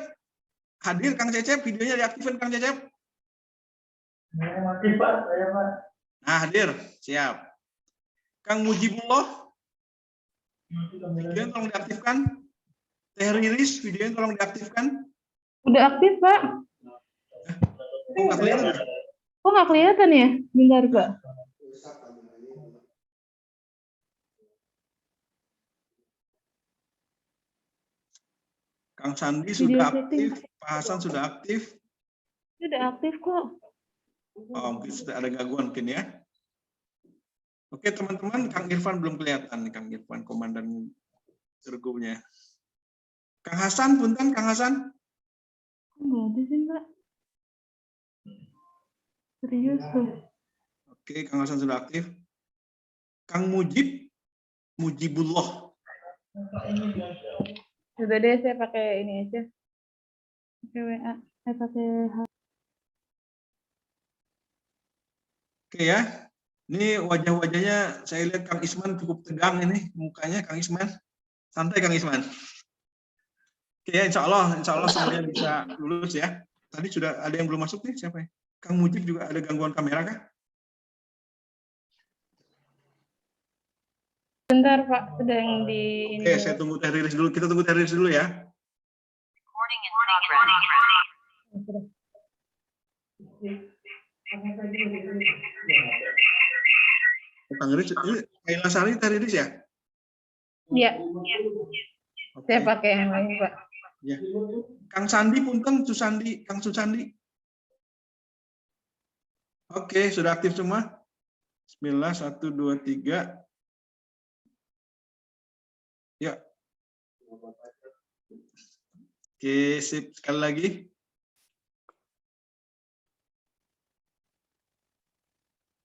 hadir. Kang Cecep, videonya diaktifkan Kang Cecep. Aktif Pak, saya Pak. Nah, hadir, siap. Kang Mujibullah, videonya tolong diaktifkan. Teh Riris, videonya tolong diaktifkan. Udah aktif Pak. Kok nggak kelihatan? Kok nggak kelihatan ya? Bentar Pak. Kang Sandi Video sudah setting. aktif, Pak Hasan sudah aktif. Sudah aktif kok. Oh, mungkin sudah ada gangguan mungkin ya. Oke teman-teman, Kang Irfan belum kelihatan nih, Kang Irfan komandan sergupnya. Kang Hasan, punten Kang Hasan. Enggak ada sih, Mbak. Serius tuh. Oke, Kang Hasan sudah aktif. Kang Mujib, Mujibullah. Sudah deh, saya pakai ini aja. Pakai WA. Pakai Oke ya, ini wajah-wajahnya saya lihat Kang Isman cukup tegang ini mukanya Kang Isman. Santai Kang Isman. Oke ya, insya Allah semuanya bisa lulus ya. Tadi sudah ada yang belum masuk nih, siapa ya? Kang Mujib juga ada gangguan kamera kah? Bentar Pak, sedang di ini. Oke, saya tunggu Teh Riris dulu. Kita tunggu Teh Riris dulu ya. Kang Riris, ini Kaila Sari Teh Riris ya? Iya. Saya pakai yang lain Pak. Ya. Kang Sandi punten, Susandi, Kang Susandi. Oke, sudah aktif semua. Bismillah, 1, 2, 3. Ya. Oke, sip. Sekali lagi.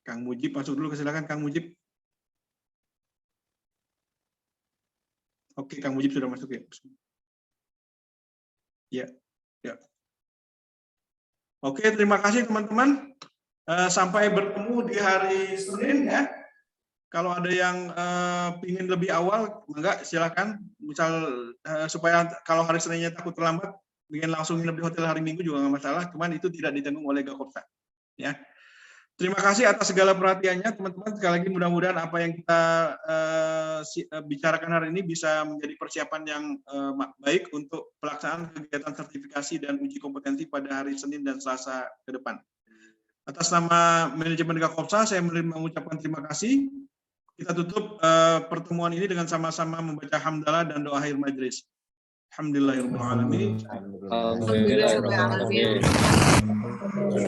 Kang Mujib masuk dulu, silakan Kang Mujib. Oke, Kang Mujib sudah masuk ya. Ya, ya. Oke, terima kasih teman-teman. Sampai bertemu di hari Senin ya. Kalau ada yang ingin lebih awal, enggak silakan. Misal supaya kalau hari Seninnya takut terlambat, ingin langsung nginep di hotel hari Minggu juga nggak masalah. Cuman itu tidak ditanggung oleh Gakopsa. Ya. Terima kasih atas segala perhatiannya teman-teman. Sekali lagi mudah-mudahan apa yang kita bicarakan hari ini bisa menjadi persiapan yang baik untuk pelaksanaan kegiatan sertifikasi dan uji kompetensi pada hari Senin dan Selasa ke depan. Atas nama manajemen Gakopsa, saya mengucapkan terima kasih. Kita tutup pertemuan ini dengan sama-sama membaca hamdalah dan doa akhir majelis. Alhamdulillahirrahmanirrahim. Alhamdulillahirrahmanirrahim.